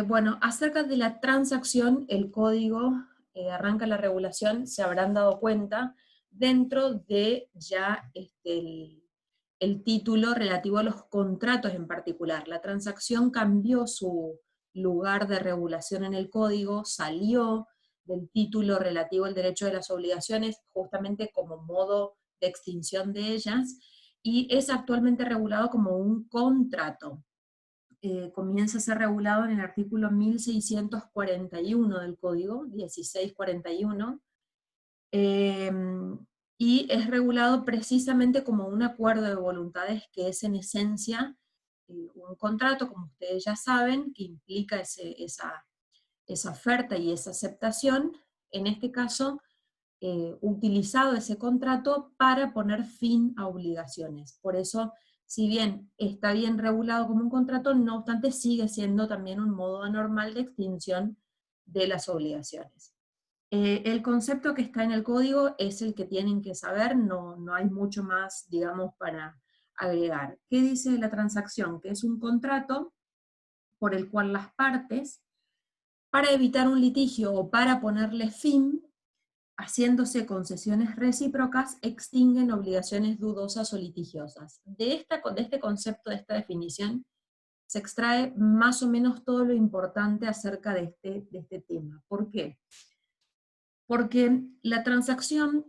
Bueno, acerca de la transacción, el código arranca la regulación, se habrán dado cuenta, dentro de ya el título relativo a los contratos en particular. La transacción cambió su lugar de regulación en el código, salió del título relativo al derecho de las obligaciones, justamente como modo de extinción de ellas, y es actualmente regulado como un contrato. Comienza a ser regulado en el artículo 1641 del Código, 1641, eh, y es regulado precisamente como un acuerdo de voluntades que es en esencia un contrato, como ustedes ya saben, que implica esa oferta y esa aceptación, en este caso, utilizado ese contrato para poner fin a obligaciones. Por eso, si bien está bien regulado como un contrato, no obstante sigue siendo también un modo anormal de extinción de las obligaciones. El concepto que está en el código es el que tienen que saber, no hay mucho más, digamos, para agregar. ¿Qué dice la transacción? Que es un contrato por el cual las partes, para evitar un litigio o para ponerle fin, haciéndose concesiones recíprocas, extinguen obligaciones dudosas o litigiosas. De este concepto, de esta definición, se extrae más o menos todo lo importante acerca de este tema. ¿Por qué? Porque la transacción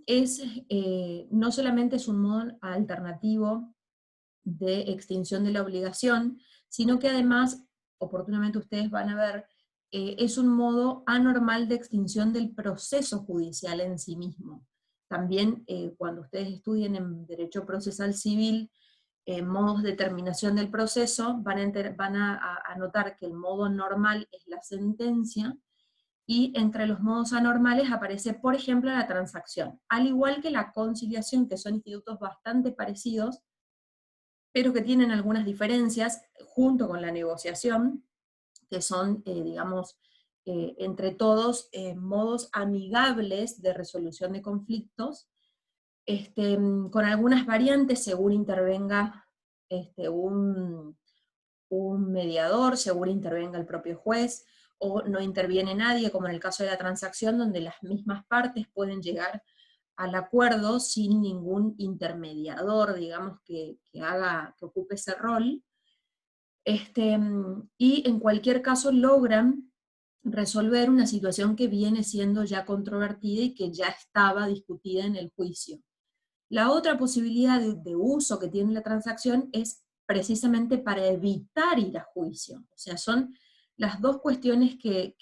no solamente es un modo alternativo de extinción de la obligación, sino que además, oportunamente ustedes van a ver, es un modo anormal de extinción del proceso judicial en sí mismo. También cuando ustedes estudien en Derecho Procesal Civil, modos de terminación del proceso, van a notar que el modo normal es la sentencia, y entre los modos anormales aparece, por ejemplo, la transacción, al igual que la conciliación, que son institutos bastante parecidos, pero que tienen algunas diferencias junto con la negociación, que son, digamos, entre todos, modos amigables de resolución de conflictos, con algunas variantes según intervenga un mediador, según intervenga el propio juez, o no interviene nadie, como en el caso de la transacción, donde las mismas partes pueden llegar al acuerdo sin ningún intermediador, digamos, que ocupe ese rol, y en cualquier caso logran resolver una situación que viene siendo ya controvertida y que ya estaba discutida en el juicio. La otra posibilidad de uso que tiene la transacción es precisamente para evitar ir a juicio. O sea, son las dos cuestiones que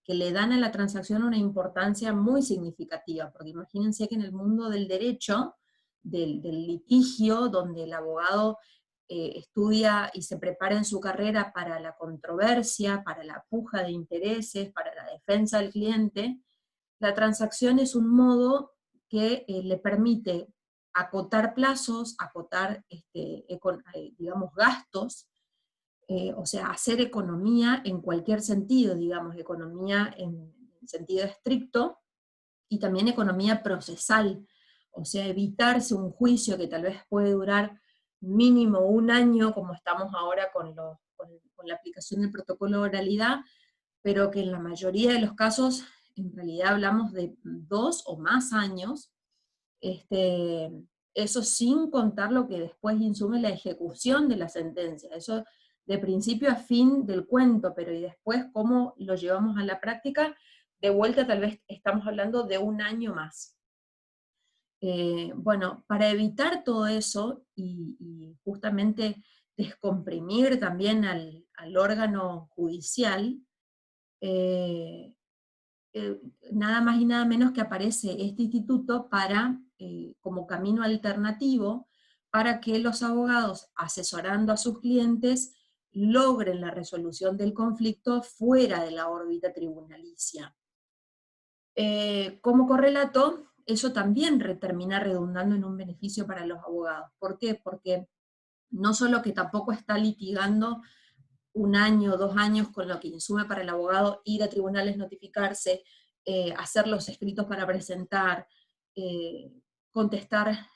le dan a la transacción una importancia muy significativa, porque imagínense que en el mundo del derecho, del litigio, donde el abogado estudia y se prepara en su carrera para la controversia, para la puja de intereses, para la defensa del cliente, la transacción es un modo que le permite acotar plazos, acotar, digamos, gastos, o sea, hacer economía en cualquier sentido, digamos, economía en sentido estricto, y también economía procesal, o sea, evitarse un juicio que tal vez puede durar mínimo un año, como estamos ahora con la aplicación del protocolo de oralidad, pero que en la mayoría de los casos, en realidad hablamos de 2 o más años, este, eso sin contar lo que después insume la ejecución de la sentencia, eso de principio a fin del cuento, pero y después cómo lo llevamos a la práctica, de vuelta tal vez estamos hablando de un año más. Bueno, para evitar todo eso y justamente descomprimir también al órgano judicial, eh, nada más y nada menos que aparece este instituto como camino alternativo para que los abogados, asesorando a sus clientes, logren la resolución del conflicto fuera de la órbita tribunalicia. Como correlato, eso también termina redundando en un beneficio para los abogados. ¿Por qué? Porque no solo que tampoco está litigando un año, 2 años, con lo que insume para el abogado ir a tribunales, notificarse, hacer los escritos para presentar, eh, contestar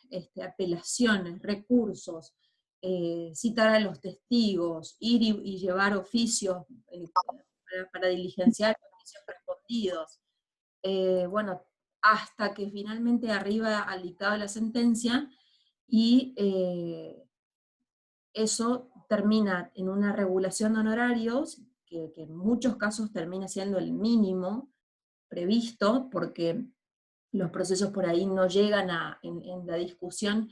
apelaciones, recursos, citar a los testigos, ir y llevar oficios para diligenciar juicios respondidos. Bueno, hasta que finalmente arriba al dictado de la sentencia, y eso termina en una regulación de honorarios, que en muchos casos termina siendo el mínimo previsto, porque los procesos por ahí no llegan en la discusión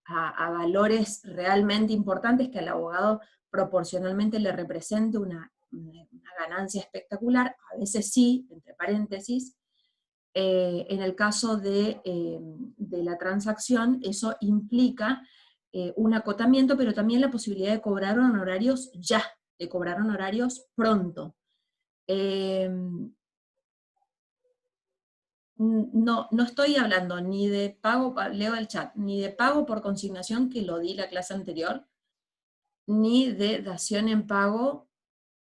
a valores realmente importantes que al abogado proporcionalmente le represente una ganancia espectacular, a veces sí, entre paréntesis. En el caso de la transacción, eso implica un acotamiento, pero también la posibilidad de cobrar honorarios ya, de cobrar honorarios pronto. No estoy hablando ni de pago, leo el chat, ni de pago por consignación, que lo di la clase anterior, ni de dación en pago,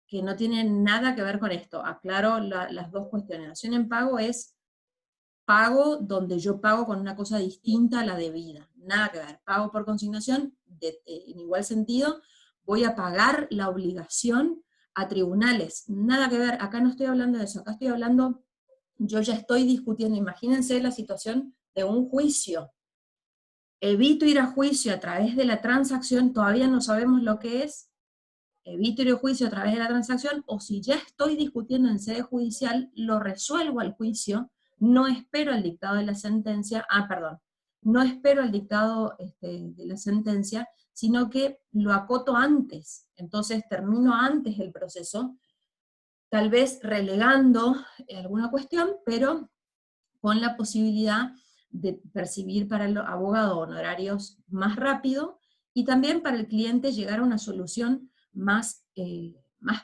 que no tiene nada que ver con esto. Aclaro las dos cuestiones. Dación en pago es pago donde yo pago con una cosa distinta a la debida. Nada que ver. Pago por consignación, en igual sentido, voy a pagar la obligación a tribunales. Nada que ver. Acá no estoy hablando de eso. Acá estoy hablando, yo ya estoy discutiendo, imagínense la situación de un juicio. Evito ir a juicio a través de la transacción, todavía no sabemos lo que es, evito ir a juicio a través de la transacción, o si ya estoy discutiendo en sede judicial, lo resuelvo al juicio, no espero el dictado de la sentencia, no espero el dictado de la sentencia, sino que lo acoto antes, entonces termino antes el proceso, tal vez relegando alguna cuestión, pero con la posibilidad de percibir para el abogado honorarios más rápido, y también para el cliente llegar a una solución más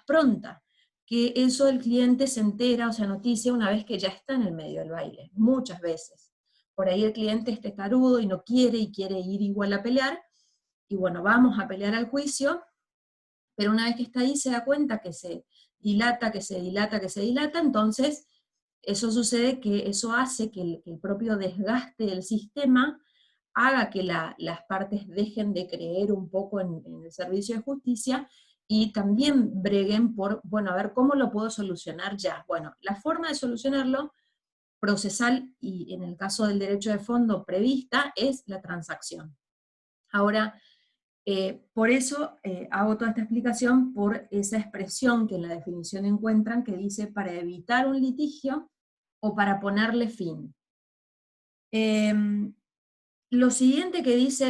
pronta, que eso el cliente se entera o se noticia una vez que ya está en el medio del baile, muchas veces. Por ahí el cliente es testarudo y no quiere, y quiere ir igual a pelear, y bueno, vamos a pelear al juicio, pero una vez que está ahí se da cuenta que se dilata, que se dilata, que se dilata, entonces eso sucede, que eso hace que el propio desgaste del sistema haga que las partes dejen de creer un poco en el servicio de justicia, y también breguen por, bueno, a ver cómo lo puedo solucionar ya. Bueno, la forma de solucionarlo, procesal y en el caso del derecho de fondo prevista, es la transacción. Ahora, por eso hago toda esta explicación por esa expresión que en la definición encuentran, que dice para evitar un litigio o para ponerle fin. Lo siguiente que dice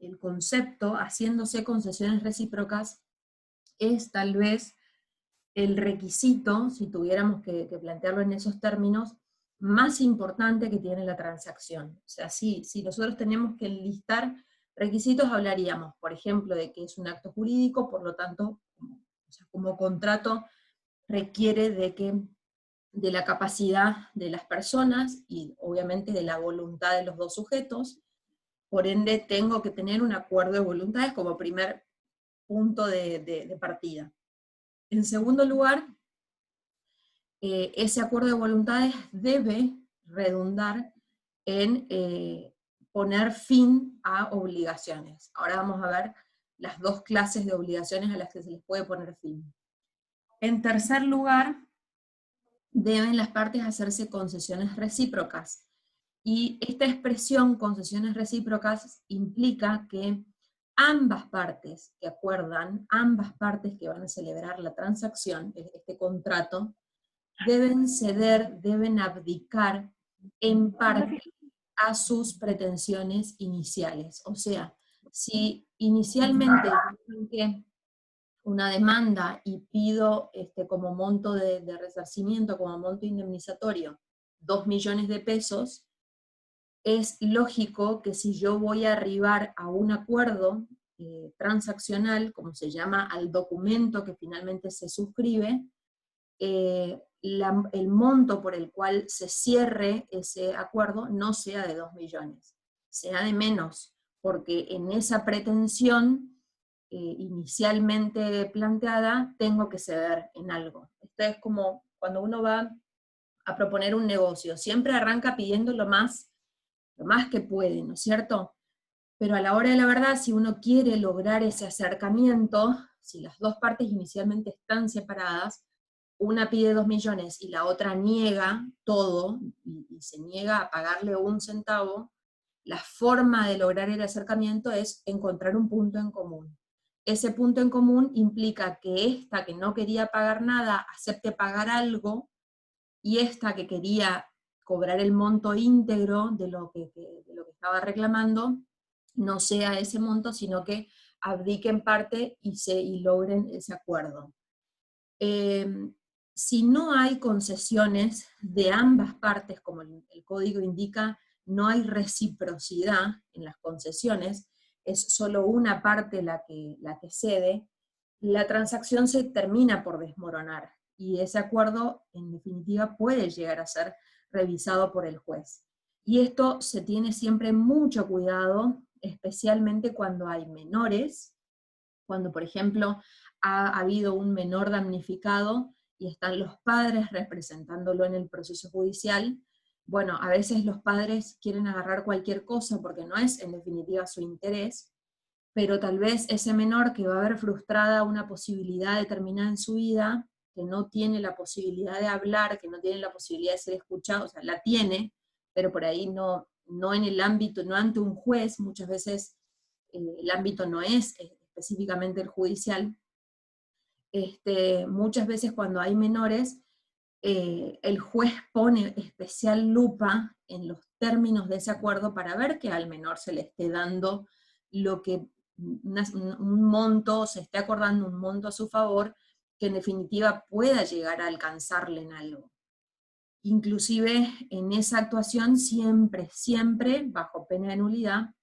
el concepto, haciéndose concesiones recíprocas, es tal vez el requisito, si tuviéramos que plantearlo en esos términos, más importante que tiene la transacción. O sea, si nosotros tenemos que listar requisitos, hablaríamos, por ejemplo, de que es un acto jurídico, por lo tanto, como contrato, requiere de la capacidad de las personas y obviamente de la voluntad de los dos sujetos, por ende tengo que tener un acuerdo de voluntades como primer punto de partida. En segundo lugar, ese acuerdo de voluntades debe redundar en poner fin a obligaciones. Ahora vamos a ver las dos clases de obligaciones a las que se les puede poner fin. En tercer lugar, deben las partes hacerse concesiones recíprocas. Y esta expresión, concesiones recíprocas, implica que ambas partes que acuerdan, ambas partes que van a celebrar la transacción, este contrato, deben ceder, deben abdicar en parte a sus pretensiones iniciales. O sea, si inicialmente que una demanda y pido como monto de resarcimiento, como monto indemnizatorio, 2 millones de pesos, es lógico que si yo voy a arribar a un acuerdo transaccional, como se llama al documento que finalmente se suscribe, el monto por el cual se cierre ese acuerdo no sea de 2 millones, sea de menos, porque en esa pretensión inicialmente planteada tengo que ceder en algo. Esto es como cuando uno va a proponer un negocio, siempre arranca pidiendo lo más que puede, ¿no es cierto? Pero a la hora de la verdad, si uno quiere lograr ese acercamiento, si las dos partes inicialmente están separadas, una pide 2 millones y la otra niega todo, y se niega a pagarle 1 centavo, la forma de lograr el acercamiento es encontrar un punto en común. Ese punto en común implica que esta que no quería pagar nada acepte pagar algo, y esta que quería cobrar el monto íntegro de lo que estaba reclamando, no sea ese monto, sino que abdique en parte y logren ese acuerdo. Si no hay concesiones de ambas partes, como el código indica, no hay reciprocidad en las concesiones, es solo una parte la que cede, la transacción se termina por desmoronar, y ese acuerdo, en definitiva, puede llegar a ser revisado por el juez. Y esto se tiene siempre mucho cuidado, especialmente cuando hay menores, cuando, por ejemplo, ha habido un menor damnificado y están los padres representándolo en el proceso judicial. Bueno, a veces los padres quieren agarrar cualquier cosa porque no es en definitiva su interés, pero tal vez ese menor que va a ver frustrada una posibilidad determinada en su vida, que no tiene la posibilidad de hablar, que no tiene la posibilidad de ser escuchado, o sea, la tiene, pero por ahí no en el ámbito, no ante un juez, muchas veces el ámbito no es específicamente el judicial. Muchas veces cuando hay menores, el juez pone especial lupa en los términos de ese acuerdo para ver que al menor se le esté dando lo que un monto, se esté acordando un monto a su favor, que en definitiva pueda llegar a alcanzarle en algo. Inclusive en esa actuación siempre, siempre, bajo pena de nulidad,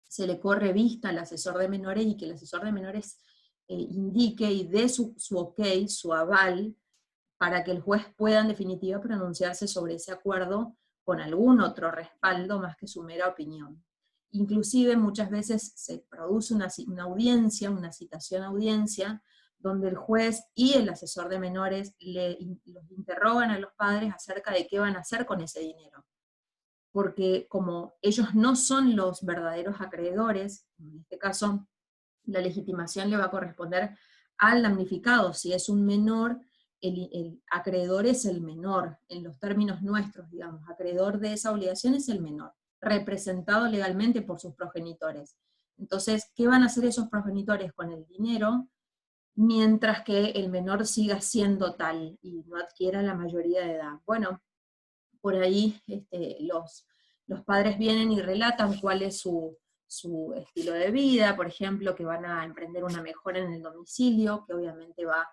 se le corre vista al asesor de menores, y que el asesor de menores indique y dé su ok, su aval, para que el juez pueda en definitiva pronunciarse sobre ese acuerdo con algún otro respaldo más que su mera opinión. Inclusive muchas veces se produce una audiencia, una citación a audiencia, donde el juez y el asesor de menores los interrogan a los padres acerca de qué van a hacer con ese dinero. Porque como ellos no son los verdaderos acreedores, en este caso la legitimación le va a corresponder al damnificado. Si es un menor, el acreedor es el menor, en los términos nuestros, digamos, acreedor de esa obligación es el menor, representado legalmente por sus progenitores. Entonces, ¿qué van a hacer esos progenitores con el dinero mientras que el menor siga siendo tal y no adquiera la mayoría de edad? Bueno, por ahí los padres vienen y relatan cuál es su estilo de vida, por ejemplo, que van a emprender una mejora en el domicilio, que obviamente va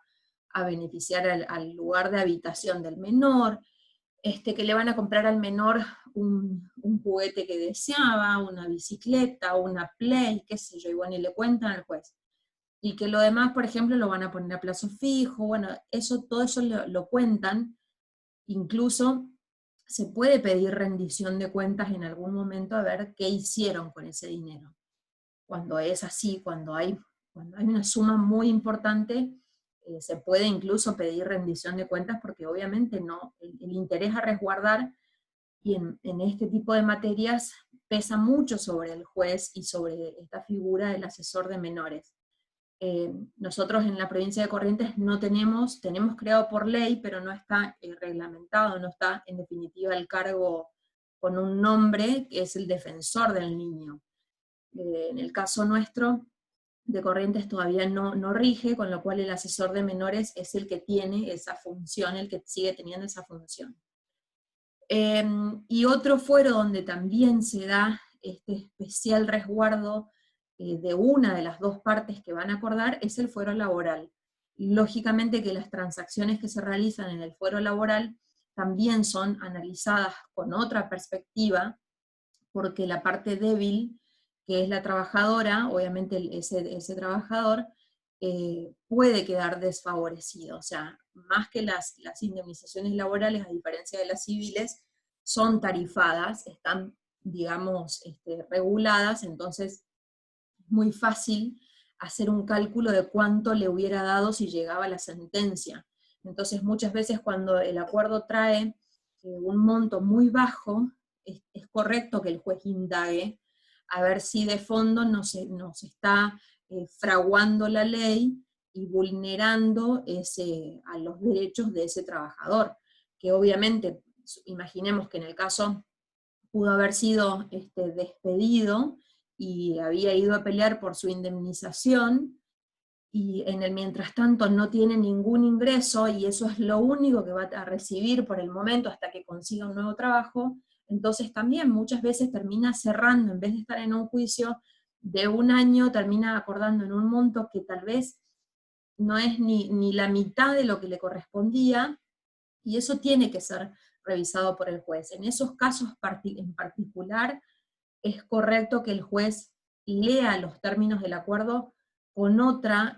a beneficiar al lugar de habitación del menor, que le van a comprar al menor un juguete que deseaba, una bicicleta, una Play, qué sé yo, y bueno, y le cuentan al juez. Y que lo demás, por ejemplo, lo van a poner a plazo fijo, bueno, todo eso lo cuentan. Incluso se puede pedir rendición de cuentas en algún momento a ver qué hicieron con ese dinero. Cuando es así, cuando hay una suma muy importante, se puede incluso pedir rendición de cuentas, porque obviamente no, el interés a resguardar, y en este tipo de materias pesa mucho sobre el juez y sobre esta figura del asesor de menores. Nosotros en la provincia de Corrientes no tenemos creado por ley, pero no está reglamentado, no está en definitiva el cargo con un nombre, que es el defensor del niño. En el caso nuestro, de Corrientes, todavía no rige, con lo cual el asesor de menores es el que tiene esa función, el que sigue teniendo esa función. Y otro fuero donde también se da este especial resguardo de una de las dos partes que van a acordar es el fuero laboral. Lógicamente que las transacciones que se realizan en el fuero laboral también son analizadas con otra perspectiva, porque la parte débil, que es la trabajadora, obviamente ese trabajador puede quedar desfavorecido. O sea, más que las indemnizaciones laborales, a diferencia de las civiles, son tarifadas, están, digamos, reguladas, entonces es muy fácil hacer un cálculo de cuánto le hubiera dado si llegaba la sentencia. Entonces muchas veces cuando el acuerdo trae un monto muy bajo, es correcto que el juez indague a ver si de fondo no se está fraguando la ley y vulnerando a los derechos de ese trabajador, que obviamente, imaginemos que en el caso pudo haber sido despedido y había ido a pelear por su indemnización, y en el mientras tanto no tiene ningún ingreso, y eso es lo único que va a recibir por el momento hasta que consiga un nuevo trabajo, entonces también muchas veces termina cerrando, en vez de estar en un juicio de un año, termina acordando en un monto que tal vez no es ni la mitad de lo que le correspondía, y eso tiene que ser revisado por el juez. En esos casos en particular, es correcto que el juez lea los términos del acuerdo con otra,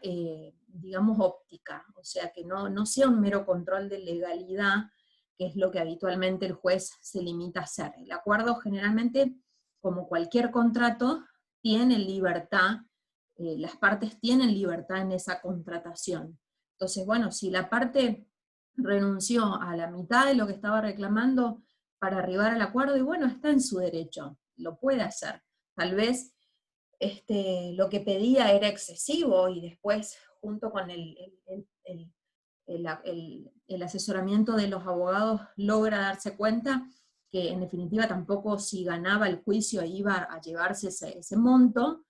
digamos, óptica, o sea, que no sea un mero control de legalidad, que es lo que habitualmente el juez se limita a hacer. El acuerdo generalmente, como cualquier contrato, tiene libertad, las partes tienen libertad en esa contratación. Entonces, bueno, si la parte renunció a la mitad de lo que estaba reclamando para arribar al acuerdo, y bueno, está en su derecho, lo puede hacer. Tal vez lo que pedía era excesivo, y después, junto con el asesoramiento de los abogados, logra darse cuenta que en definitiva tampoco, si ganaba el juicio, iba a llevarse ese monto,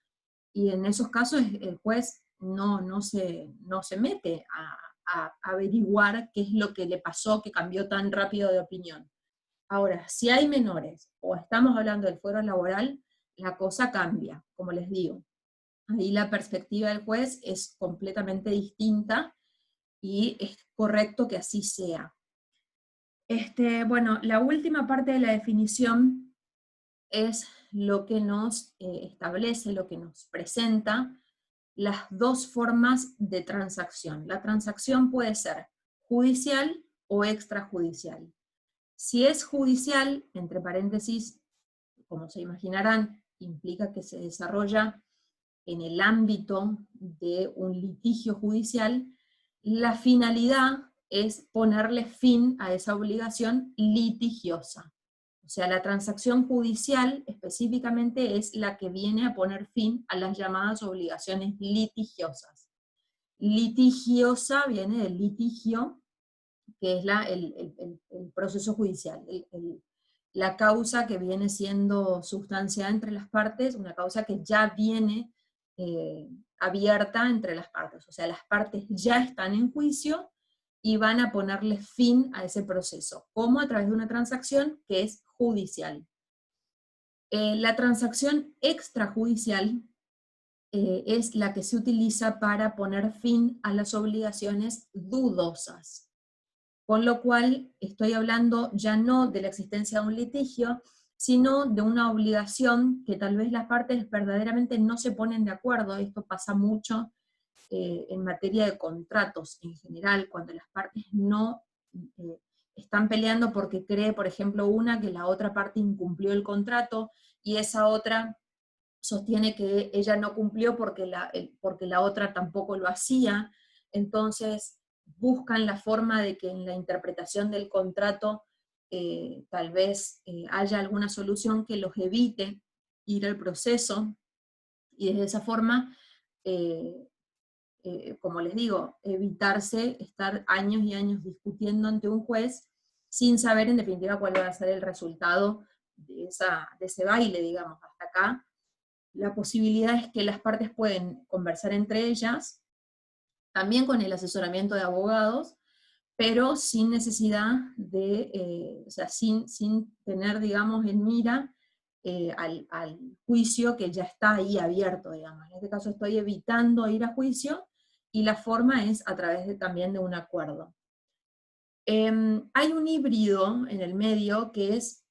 y en esos casos el juez no se mete a averiguar qué es lo que le pasó, que cambió tan rápido de opinión. Ahora, si hay menores, o estamos hablando del fuero laboral, la cosa cambia, como les digo. Ahí la perspectiva del juez es completamente distinta, y es correcto que así sea. Bueno, la última parte de la definición es lo que nos establece, lo que nos presenta las dos formas de transacción. La transacción puede ser judicial o extrajudicial. Si es judicial, entre paréntesis, como se imaginarán, implica que se desarrolla en el ámbito de un litigio judicial, la finalidad es ponerle fin a esa obligación litigiosa. O sea, la transacción judicial específicamente es la que viene a poner fin a las llamadas obligaciones litigiosas. Litigiosa viene del litigio, que es el proceso judicial, la causa que viene siendo sustanciada entre las partes, una causa que ya viene abierta entre las partes, o sea, las partes ya están en juicio y van a ponerle fin a ese proceso, como a través de una transacción que es judicial. La transacción extrajudicial es la que se utiliza para poner fin a las obligaciones dudosas. Con lo cual, estoy hablando ya no de la existencia de un litigio, sino de una obligación que tal vez las partes verdaderamente no se ponen de acuerdo. Esto pasa mucho en materia de contratos en general, cuando las partes no están peleando porque cree, por ejemplo, una que la otra parte incumplió el contrato, y esa otra sostiene que ella no cumplió porque la otra tampoco lo hacía. Entonces buscan la forma de que en la interpretación del contrato tal vez haya alguna solución que los evite ir al proceso, y de esa forma, eh, como les digo, evitarse estar años y años discutiendo ante un juez sin saber en definitiva cuál va a ser el resultado de ese baile, digamos. Hasta acá la posibilidad es que las partes pueden conversar entre ellas, también con el asesoramiento de abogados, pero sin necesidad o sea, sin tener, digamos, en mira al juicio que ya está ahí abierto, digamos. En este caso estoy evitando ir a juicio, y la forma es a través también de un acuerdo. Hay un híbrido en el medio que es,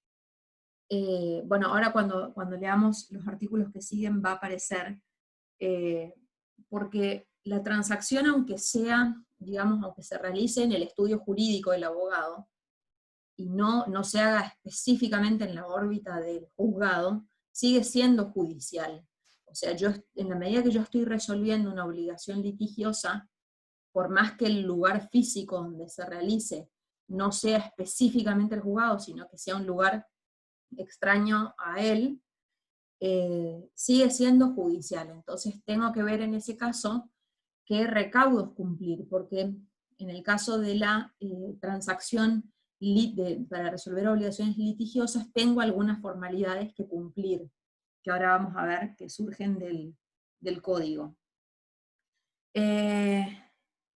bueno, ahora cuando leamos los artículos que siguen va a aparecer, porque la transacción, aunque sea, digamos, aunque se realice en el estudio jurídico del abogado, y no se haga específicamente en la órbita del juzgado, sigue siendo judicial. O sea, en la medida que yo estoy resolviendo una obligación litigiosa, por más que el lugar físico donde se realice no sea específicamente el juzgado, sino que sea un lugar extraño a él, sigue siendo judicial. Entonces tengo que ver en ese caso qué recaudos cumplir, porque en el caso de la transacción para resolver obligaciones litigiosas, tengo algunas formalidades que cumplir, que ahora vamos a ver que surgen del código.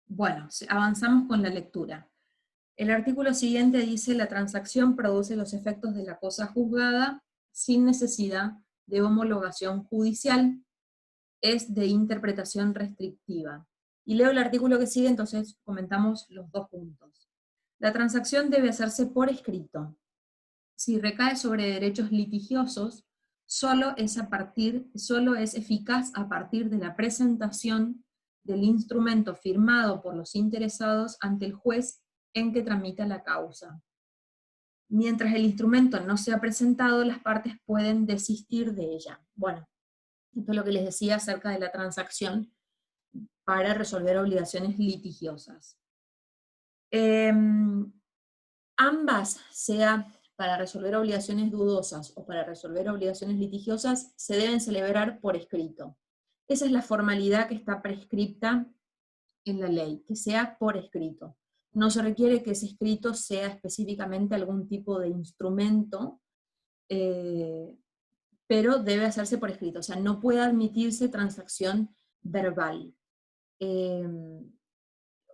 Bueno, avanzamos con la lectura. El artículo siguiente dice: la transacción produce los efectos de la cosa juzgada sin necesidad de homologación judicial, es de interpretación restrictiva. Y leo el artículo que sigue, entonces comentamos los dos puntos. La transacción debe hacerse por escrito. Si recae sobre derechos litigiosos, solo es eficaz a partir de la presentación del instrumento firmado por los interesados ante el juez en que tramita la causa. Mientras el instrumento no sea presentado, las partes pueden desistir de ella. Bueno, esto es lo que les decía acerca de la transacción para resolver obligaciones litigiosas. Ambas, sea para resolver obligaciones dudosas o para resolver obligaciones litigiosas, se deben celebrar por escrito. Esa es la formalidad que está prescripta en la ley, que sea por escrito. No se requiere que ese escrito sea específicamente algún tipo de instrumento, pero debe hacerse por escrito, o sea, no puede admitirse transacción verbal.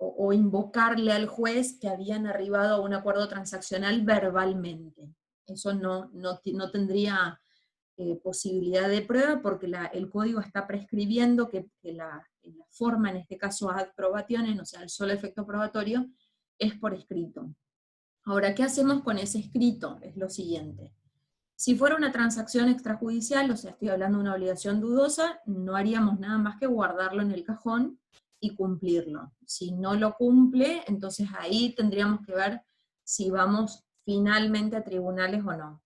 O invocarle al juez que habían arribado a un acuerdo transaccional verbalmente. Eso no tendría posibilidad de prueba porque el código está prescribiendo que la forma, en este caso ad probationem, o sea, el solo efecto probatorio, es por escrito. Ahora, ¿qué hacemos con ese escrito? Es lo siguiente. Si fuera una transacción extrajudicial, o sea, estoy hablando de una obligación dudosa, no haríamos nada más que guardarlo en el cajón y cumplirlo. Si no lo cumple, entonces ahí tendríamos que ver si vamos finalmente a tribunales o no.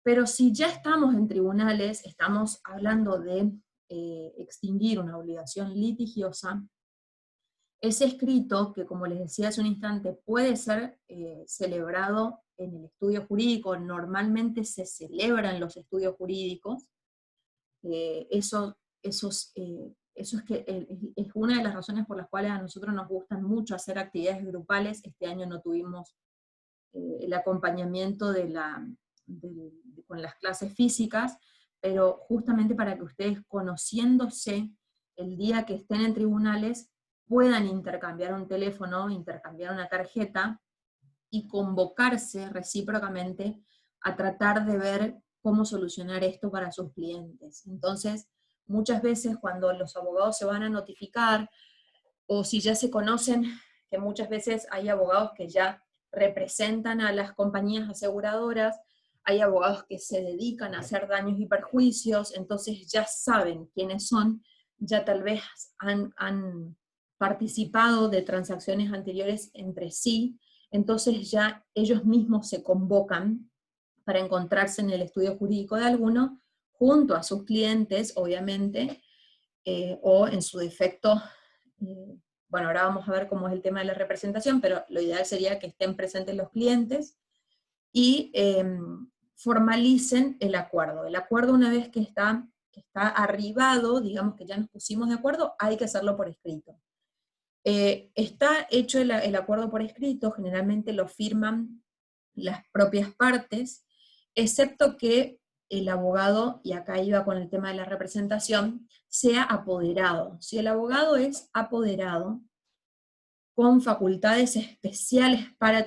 Pero si ya estamos en tribunales, estamos hablando de extinguir una obligación litigiosa, ese escrito, que como les decía hace un instante, puede ser celebrado en el estudio jurídico, normalmente se celebran los estudios jurídicos, eso es una de las razones por las cuales a nosotros nos gustan mucho hacer actividades grupales. Este año no tuvimos el acompañamiento con las clases físicas, pero justamente para que ustedes, conociéndose, el día que estén en tribunales, puedan intercambiar un teléfono, intercambiar una tarjeta, y convocarse recíprocamente a tratar de ver cómo solucionar esto para sus clientes. Entonces, muchas veces cuando los abogados se van a notificar, o si ya se conocen, que muchas veces hay abogados que ya representan a las compañías aseguradoras, hay abogados que se dedican a hacer daños y perjuicios, entonces ya saben quiénes son, ya tal vez han participado de transacciones anteriores entre sí, entonces ya ellos mismos se convocan para encontrarse en el estudio jurídico de alguno, junto a sus clientes, obviamente, o en su defecto, bueno, ahora vamos a ver cómo es el tema de la representación, pero lo ideal sería que estén presentes los clientes y formalicen el acuerdo. El acuerdo, una vez que está arribado, digamos que ya nos pusimos de acuerdo, hay que hacerlo por escrito. Está hecho el acuerdo por escrito, generalmente lo firman las propias partes, excepto que el abogado, y acá iba con el tema de la representación, sea apoderado. Si el abogado es apoderado, con facultades especiales para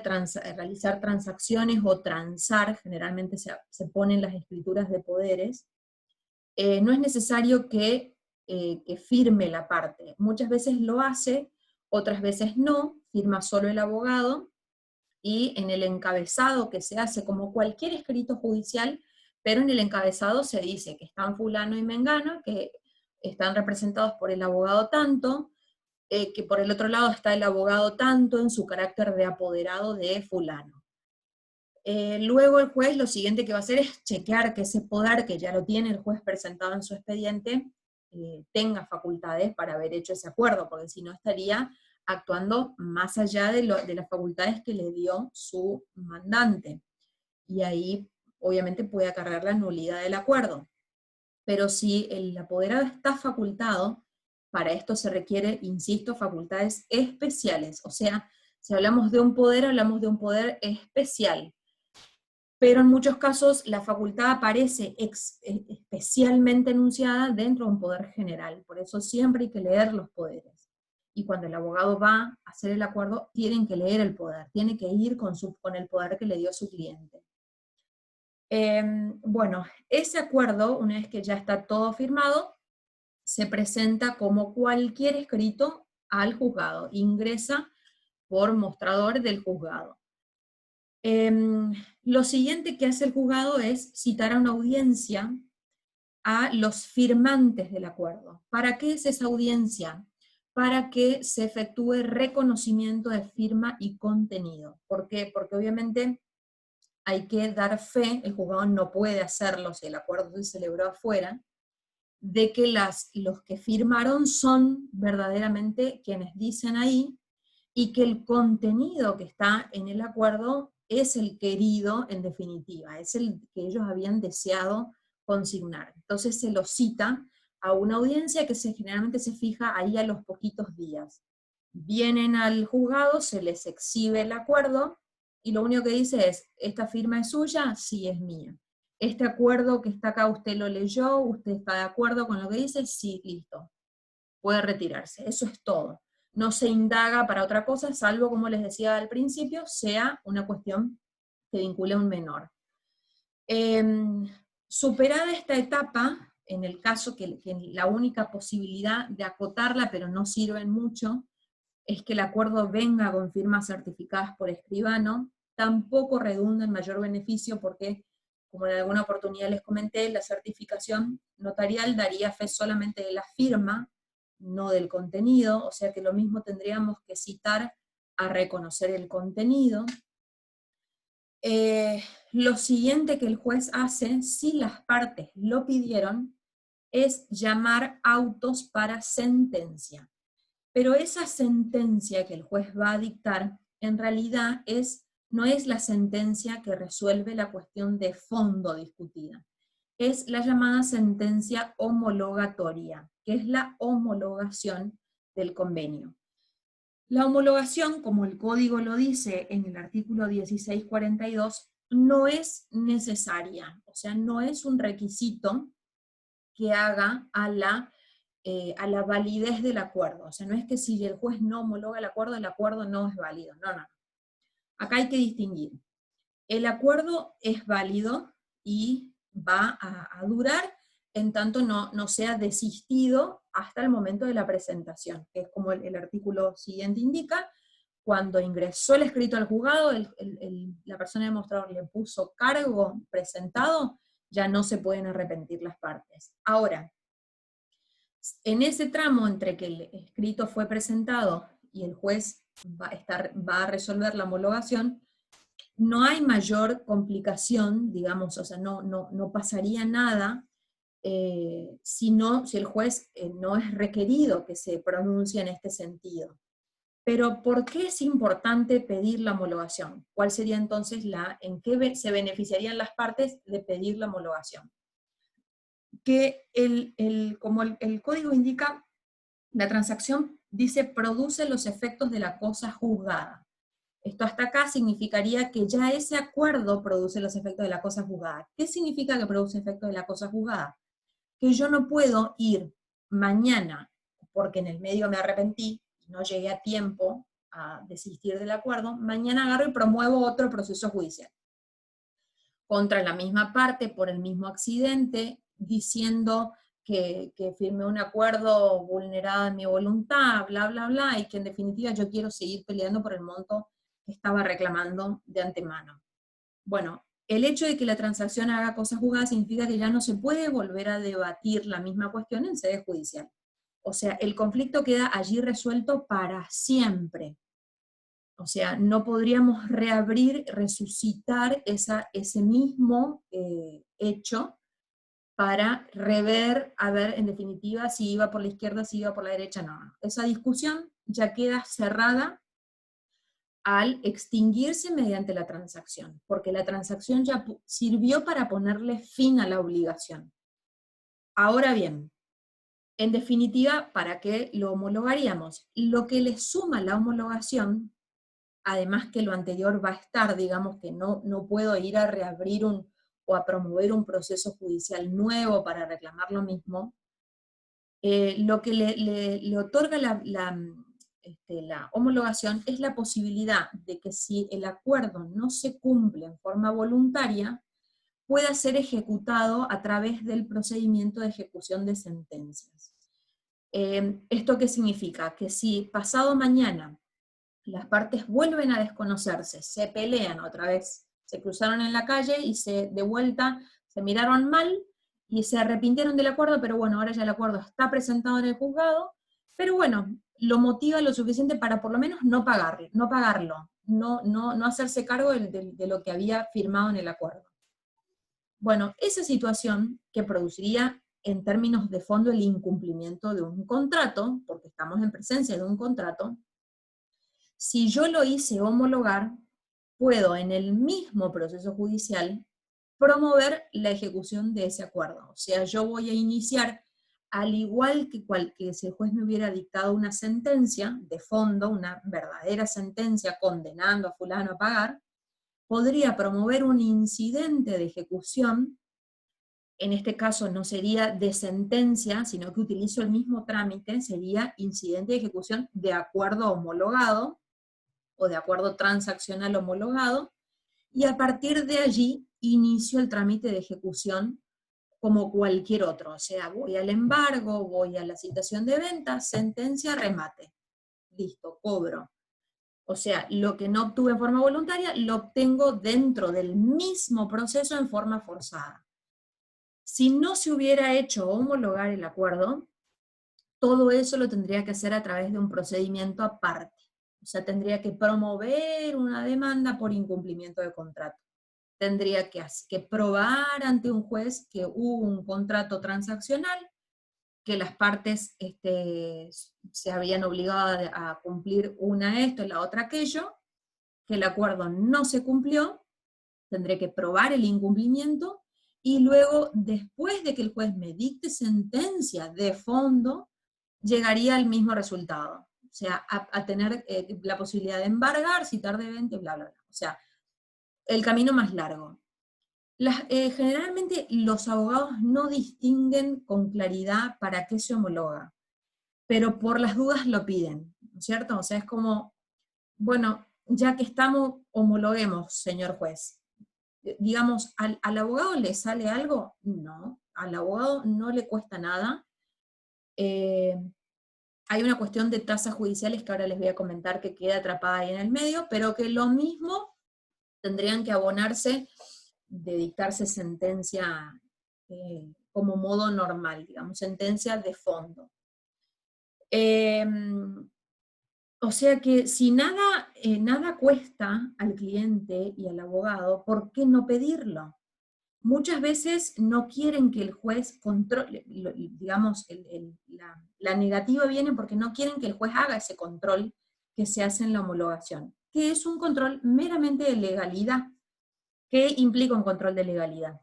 realizar transacciones o transar, generalmente se ponen las escrituras de poderes, no es necesario que firme la parte. Muchas veces lo hace, otras veces no, firma solo el abogado, y en el encabezado que se hace como cualquier escrito judicial, pero en el encabezado se dice que están fulano y mengano, que están representados por el abogado tanto, que por el otro lado está el abogado tanto en su carácter de apoderado de fulano. Luego el juez lo siguiente que va a hacer es chequear que ese poder que ya lo tiene el juez presentado en su expediente tenga facultades para haber hecho ese acuerdo, porque si no estaría actuando más allá de las facultades que le dio su mandante. Y ahí obviamente puede acarrear la nulidad del acuerdo. Pero si el apoderado está facultado, Para esto se requiere, insisto, facultades especiales. O sea, si hablamos de un poder, hablamos de un poder especial. Pero en muchos casos la facultad aparece especialmente enunciada dentro de un poder general. Por eso siempre hay que leer los poderes. Y cuando el abogado va a hacer el acuerdo, tienen que leer el poder, tiene que ir con el poder que le dio su cliente. Bueno, ese acuerdo, una vez que ya está todo firmado, se presenta como cualquier escrito al juzgado, ingresa por mostrador del juzgado. Lo siguiente que hace el juzgado es citar a una audiencia a los firmantes del acuerdo. ¿Para qué es esa audiencia? Para que se efectúe reconocimiento de firma y contenido. ¿Por qué? Porque obviamente hay que dar fe, el juzgado no puede hacerlo si el acuerdo se celebró afuera, de que los que firmaron son verdaderamente quienes dicen ahí, y que el contenido que está en el acuerdo es el querido en definitiva, es el que ellos habían deseado consignar. Entonces se lo cita a una audiencia que generalmente se fija ahí a los poquitos días. Vienen al juzgado, se les exhibe el acuerdo, y lo único que dice es, ¿esta firma es suya? Sí, es mía. Este acuerdo que está acá, ¿usted lo leyó? ¿Usted está de acuerdo con lo que dice? Sí, listo. Puede retirarse. Eso es todo. No se indaga para otra cosa, salvo, como les decía al principio, sea una cuestión que vincule a un menor. Superada esta etapa, en el caso que la única posibilidad de acotarla, pero no sirven mucho, es que el acuerdo venga con firmas certificadas por escribano, tampoco redunda en mayor beneficio porque, como en alguna oportunidad les comenté, la certificación notarial daría fe solamente de la firma, no del contenido, o sea que lo mismo tendríamos que citar a reconocer el contenido. Lo siguiente que el juez hace, si las partes lo pidieron, es llamar autos para sentencia. Pero esa sentencia que el juez va a dictar, en realidad no es la sentencia que resuelve la cuestión de fondo discutida. Es la llamada sentencia homologatoria, que es la homologación del convenio. La homologación, como el código lo dice en el artículo 1642, no es necesaria, o sea, no es un requisito que haga a la validez del acuerdo. O sea, no es que si el juez no homologa el acuerdo no es válido. No, no. Acá hay que distinguir. El acuerdo es válido y va a durar en tanto no sea desistido hasta el momento de la presentación, que es como el artículo siguiente indica. Cuando ingresó el escrito al juzgado, la persona demostrador le puso cargo presentado, ya no se pueden arrepentir las partes. Ahora, en ese tramo entre que el escrito fue presentado y el juez va a resolver la homologación, no hay mayor complicación, digamos, o sea, no pasaría nada si el juez no es requerido que se pronuncie en este sentido. Pero ¿por qué es importante pedir la homologación? ¿Cuál sería entonces en qué se beneficiarían las partes de pedir la homologación? Que como el código indica, la transacción dice produce los efectos de la cosa juzgada. Esto hasta acá significaría que ya ese acuerdo produce los efectos de la cosa juzgada. ¿Qué significa que produce efectos de la cosa juzgada? Que yo no puedo ir mañana, porque en el medio me arrepentí y no llegué a tiempo a desistir del acuerdo, mañana agarro y promuevo otro proceso judicial contra la misma parte por el mismo accidente, diciendo que firmé un acuerdo vulnerado en mi voluntad, bla, bla, bla, y que en definitiva yo quiero seguir peleando por el monto que estaba reclamando de antemano. Bueno, el hecho de que la transacción haga cosas juzgadas significa que ya no se puede volver a debatir la misma cuestión en sede judicial. O sea, el conflicto queda allí resuelto para siempre. O sea, no podríamos reabrir, resucitar ese mismo hecho para rever, a ver, en definitiva, si iba por la izquierda, si iba por la derecha, no. Esa discusión ya queda cerrada al extinguirse mediante la transacción, porque la transacción ya sirvió para ponerle fin a la obligación. Ahora bien, En definitiva, ¿para qué lo homologaríamos? Lo que le suma la homologación, además que lo anterior va a estar, digamos que no puedo ir a reabrir o a promover un proceso judicial nuevo para reclamar lo mismo, lo que le otorga la homologación es la posibilidad de que si el acuerdo no se cumple en forma voluntaria, pueda ser ejecutado a través del procedimiento de ejecución de sentencias. ¿Esto qué significa? Que si pasado mañana las partes vuelven a desconocerse, se pelean otra vez, se cruzaron en la calle y de vuelta se miraron mal y se arrepintieron del acuerdo, pero bueno, ahora ya el acuerdo está presentado en el juzgado, pero bueno, lo motiva lo suficiente para por lo menos no pagarlo, no hacerse cargo de lo que había firmado en el acuerdo. Bueno, esa situación que produciría en términos de fondo el incumplimiento de un contrato, porque estamos en presencia de un contrato, si yo lo hice homologar, puedo en el mismo proceso judicial promover la ejecución de ese acuerdo. O sea, yo voy a iniciar, al igual que si el juez me hubiera dictado una sentencia de fondo, una verdadera sentencia condenando a fulano a pagar, podría promover un incidente de ejecución. En este caso no sería de sentencia, sino que utilizo el mismo trámite, sería incidente de ejecución de acuerdo homologado, o de acuerdo transaccional homologado, y a partir de allí inicio el trámite de ejecución como cualquier otro. O sea, voy al embargo, voy a la citación de venta, sentencia, remate. Listo, cobro. O sea, lo que no obtuve en forma voluntaria, lo obtengo dentro del mismo proceso en forma forzada. Si no se hubiera hecho homologar el acuerdo, todo eso lo tendría que hacer a través de un procedimiento aparte. O sea, tendría que promover una demanda por incumplimiento de contrato. Tendría que probar ante un juez que hubo un contrato transaccional, que las partes se habían obligado a cumplir una esto y la otra aquello, que el acuerdo no se cumplió, tendré que probar el incumplimiento, y luego, después de que el juez me dicte sentencia de fondo, llegaría al mismo resultado. O sea, a tener la posibilidad de embargar, citar de venta, bla, bla, bla. O sea, el camino más largo. Generalmente los abogados no distinguen con claridad para qué se homologa, pero por las dudas lo piden, ¿no es cierto? O sea, es como, bueno, ya que estamos, homologuemos, señor juez. Digamos, ¿al abogado le sale algo? No, al abogado no le cuesta nada. Hay una cuestión de tasas judiciales que ahora les voy a comentar que queda atrapada ahí en el medio, pero que lo mismo tendrían que abonarse de dictarse sentencia como modo normal, digamos, sentencia de fondo. O sea que si nada cuesta al cliente y al abogado, ¿por qué no pedirlo? Muchas veces no quieren que el juez controle, digamos, la negativa viene porque no quieren que el juez haga ese control que se hace en la homologación, que es un control meramente de legalidad. ¿Qué implica un control de legalidad?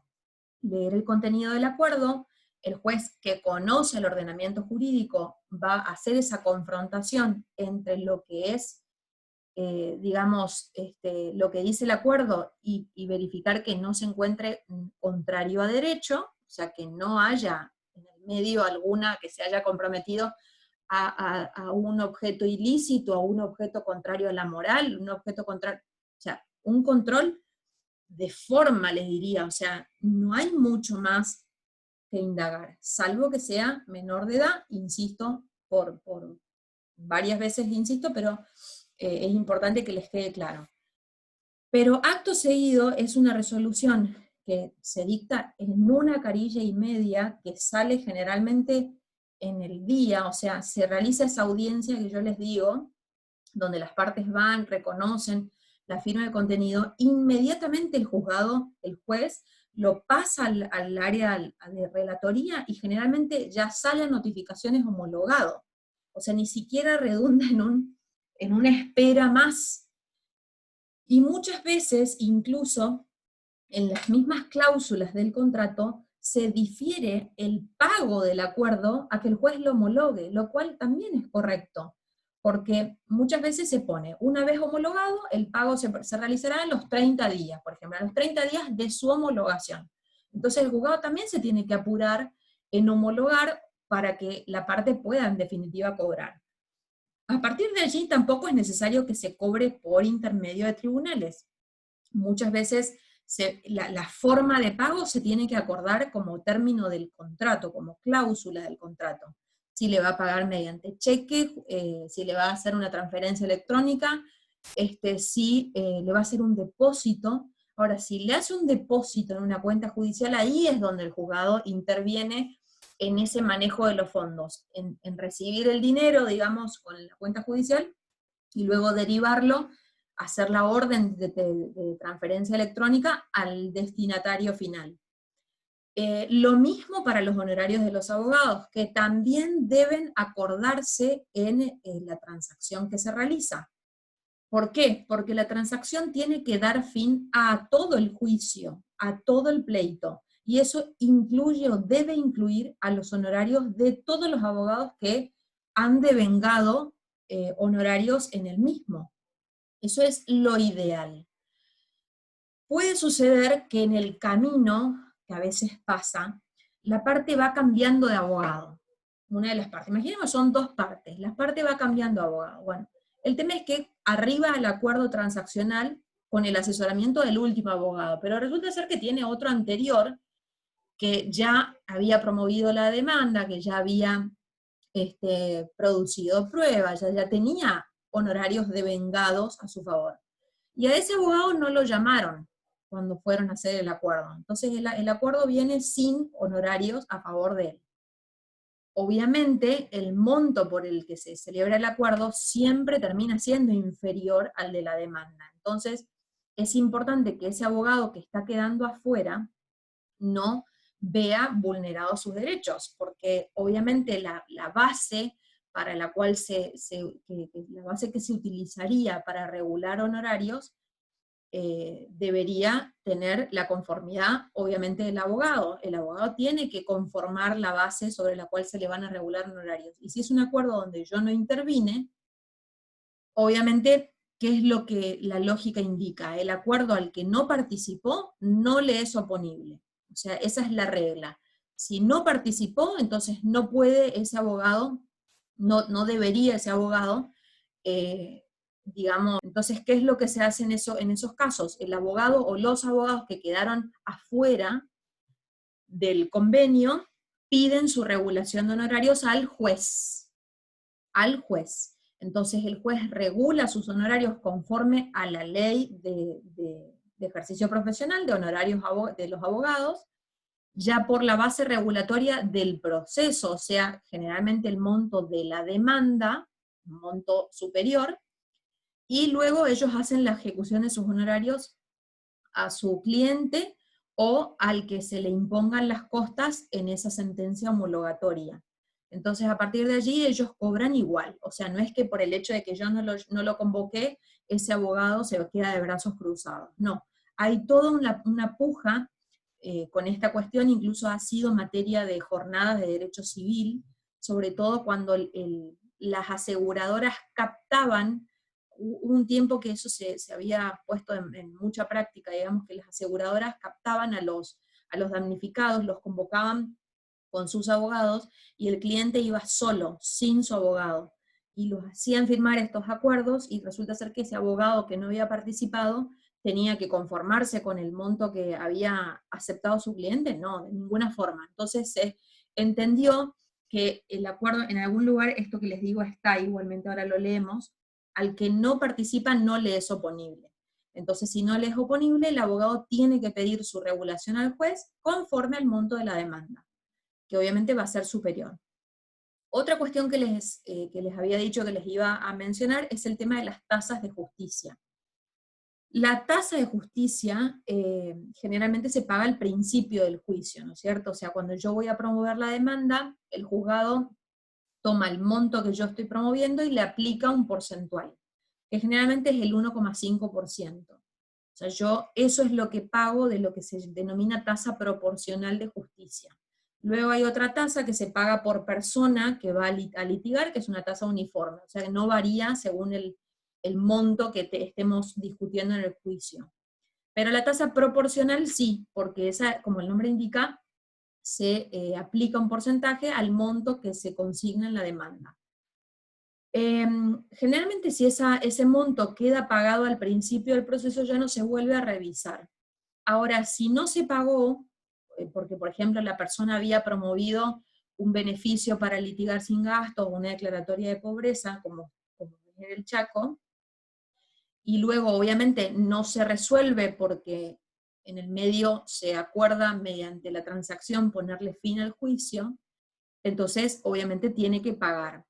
Leer el contenido del acuerdo, el juez que conoce el ordenamiento jurídico va a hacer esa confrontación entre lo que es, digamos, lo que dice el acuerdo y verificar que no se encuentre contrario a derecho, o sea, que no haya en el medio alguna que se haya comprometido a un objeto ilícito, a un objeto contrario a la moral, un objeto contrario, o sea, un control de forma, les diría, o sea, no hay mucho más que indagar, salvo que sea menor de edad, insisto, por varias veces insisto, pero es importante que les quede claro. Pero acto seguido es una resolución que se dicta en una carilla y media, que sale generalmente en el día, o sea, se realiza esa audiencia que yo les digo, donde las partes van, reconocen la firma de contenido, inmediatamente el juzgado, el juez, lo pasa al área de relatoría y generalmente ya salen notificaciones homologado. O sea, ni siquiera redunda en una espera más. Y muchas veces, incluso, en las mismas cláusulas del contrato, se difiere el pago del acuerdo a que el juez lo homologue, lo cual también es correcto, porque muchas veces se pone, una vez homologado, el pago se realizará en los 30 días, por ejemplo, a los 30 días de su homologación. Entonces el juzgado también se tiene que apurar en homologar para que la parte pueda en definitiva cobrar. A partir de allí tampoco es necesario que se cobre por intermedio de tribunales. Muchas veces la forma de pago se tiene que acordar como término del contrato, como cláusula del contrato. Si le va a pagar mediante cheque, si le va a hacer una transferencia electrónica, si le va a hacer un depósito. Ahora, si le hace un depósito en una cuenta judicial, ahí es donde el juzgado interviene en ese manejo de los fondos, en recibir el dinero, digamos, con la cuenta judicial, y luego derivarlo, hacer la orden de transferencia electrónica al destinatario final. Lo mismo para los honorarios de los abogados, que también deben acordarse en la transacción que se realiza. ¿Por qué? Porque la transacción tiene que dar fin a todo el juicio, a todo el pleito, y eso incluye o debe incluir a los honorarios de todos los abogados que han devengado honorarios en el mismo. Eso es lo ideal. Puede suceder que en el camino, que a veces pasa, la parte va cambiando de abogado. Una de las partes, imaginemos son dos partes, la parte va cambiando de abogado. Bueno, el tema es que arriba el acuerdo transaccional con el asesoramiento del último abogado, pero resulta ser que tiene otro anterior que ya había promovido la demanda, que ya había producido pruebas, ya tenía honorarios devengados a su favor. Y a ese abogado no lo llamaron cuando fueron a hacer el acuerdo. Entonces el acuerdo viene sin honorarios a favor de él. Obviamente el monto por el que se celebra el acuerdo siempre termina siendo inferior al de la demanda. Entonces es importante que ese abogado que está quedando afuera no vea vulnerados sus derechos, porque obviamente la base para la cual la base que se utilizaría para regular honorarios debería tener la conformidad, obviamente, del abogado. El abogado tiene que conformar la base sobre la cual se le van a regular honorarios. Y si es un acuerdo donde yo no intervine, obviamente, ¿qué es lo que la lógica indica? El acuerdo al que no participó no le es oponible. O sea, esa es la regla. Si no participó, entonces no puede ese abogado, no debería ese abogado, digamos, entonces, ¿qué es lo que se hace en esos casos? El abogado o los abogados que quedaron afuera del convenio piden su regulación de honorarios al juez. Al juez. Entonces el juez regula sus honorarios conforme a la ley de ejercicio profesional de honorarios de los abogados, ya por la base regulatoria del proceso, o sea, generalmente el monto de la demanda, un monto superior, y luego ellos hacen la ejecución de sus honorarios a su cliente o al que se le impongan las costas en esa sentencia homologatoria. Entonces, a partir de allí, ellos cobran igual. O sea, no es que por el hecho de que yo no lo convoqué, ese abogado se queda de brazos cruzados. No, hay toda una puja con esta cuestión, incluso ha sido materia de jornadas de derecho civil, sobre todo cuando las aseguradoras captaban. Hubo un tiempo que eso se había puesto en mucha práctica, digamos que las aseguradoras captaban a los damnificados, los convocaban con sus abogados, y el cliente iba solo, sin su abogado, y los hacían firmar estos acuerdos, y resulta ser que ese abogado que no había participado tenía que conformarse con el monto que había aceptado su cliente. No, de ninguna forma. Entonces se entendió que el acuerdo, en algún lugar, esto que les digo está, igualmente ahora lo leemos, al que no participa no le es oponible. Entonces, si no le es oponible, el abogado tiene que pedir su regulación al juez conforme al monto de la demanda, que obviamente va a ser superior. Otra cuestión que les había dicho que les iba a mencionar es el tema de las tasas de justicia. La tasa de justicia generalmente se paga al principio del juicio, ¿no es cierto? O sea, cuando yo voy a promover la demanda, el juzgado toma el monto que yo estoy promoviendo y le aplica un porcentual, que generalmente es el 1,5%. O sea, eso es lo que pago de lo que se denomina tasa proporcional de justicia. Luego hay otra tasa que se paga por persona que va a litigar, que es una tasa uniforme, o sea, que no varía según el monto que estemos discutiendo en el juicio. Pero la tasa proporcional sí, porque esa, como el nombre indica, se aplica un porcentaje al monto que se consigna en la demanda. Generalmente si ese monto queda pagado al principio del proceso ya no se vuelve a revisar. Ahora, si no se pagó, porque por ejemplo la persona había promovido un beneficio para litigar sin gastos o una declaratoria de pobreza, como en el Chaco, y luego obviamente no se resuelve porque en el medio se acuerda mediante la transacción ponerle fin al juicio, entonces obviamente tiene que pagar.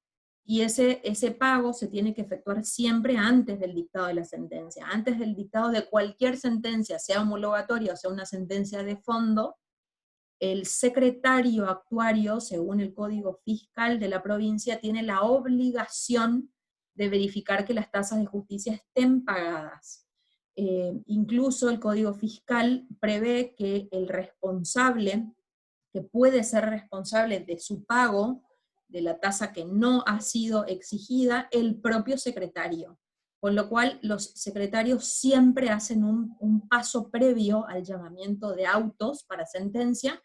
Y ese pago se tiene que efectuar siempre antes del dictado de la sentencia. Antes del dictado de cualquier sentencia, sea homologatoria o sea una sentencia de fondo, el secretario actuario, según el Código Fiscal de la provincia, tiene la obligación de verificar que las tasas de justicia estén pagadas. Incluso el Código Fiscal prevé que el responsable, que puede ser responsable de su pago, de la tasa que no ha sido exigida, el propio secretario. Con lo cual, los secretarios siempre hacen un paso previo al llamamiento de autos para sentencia,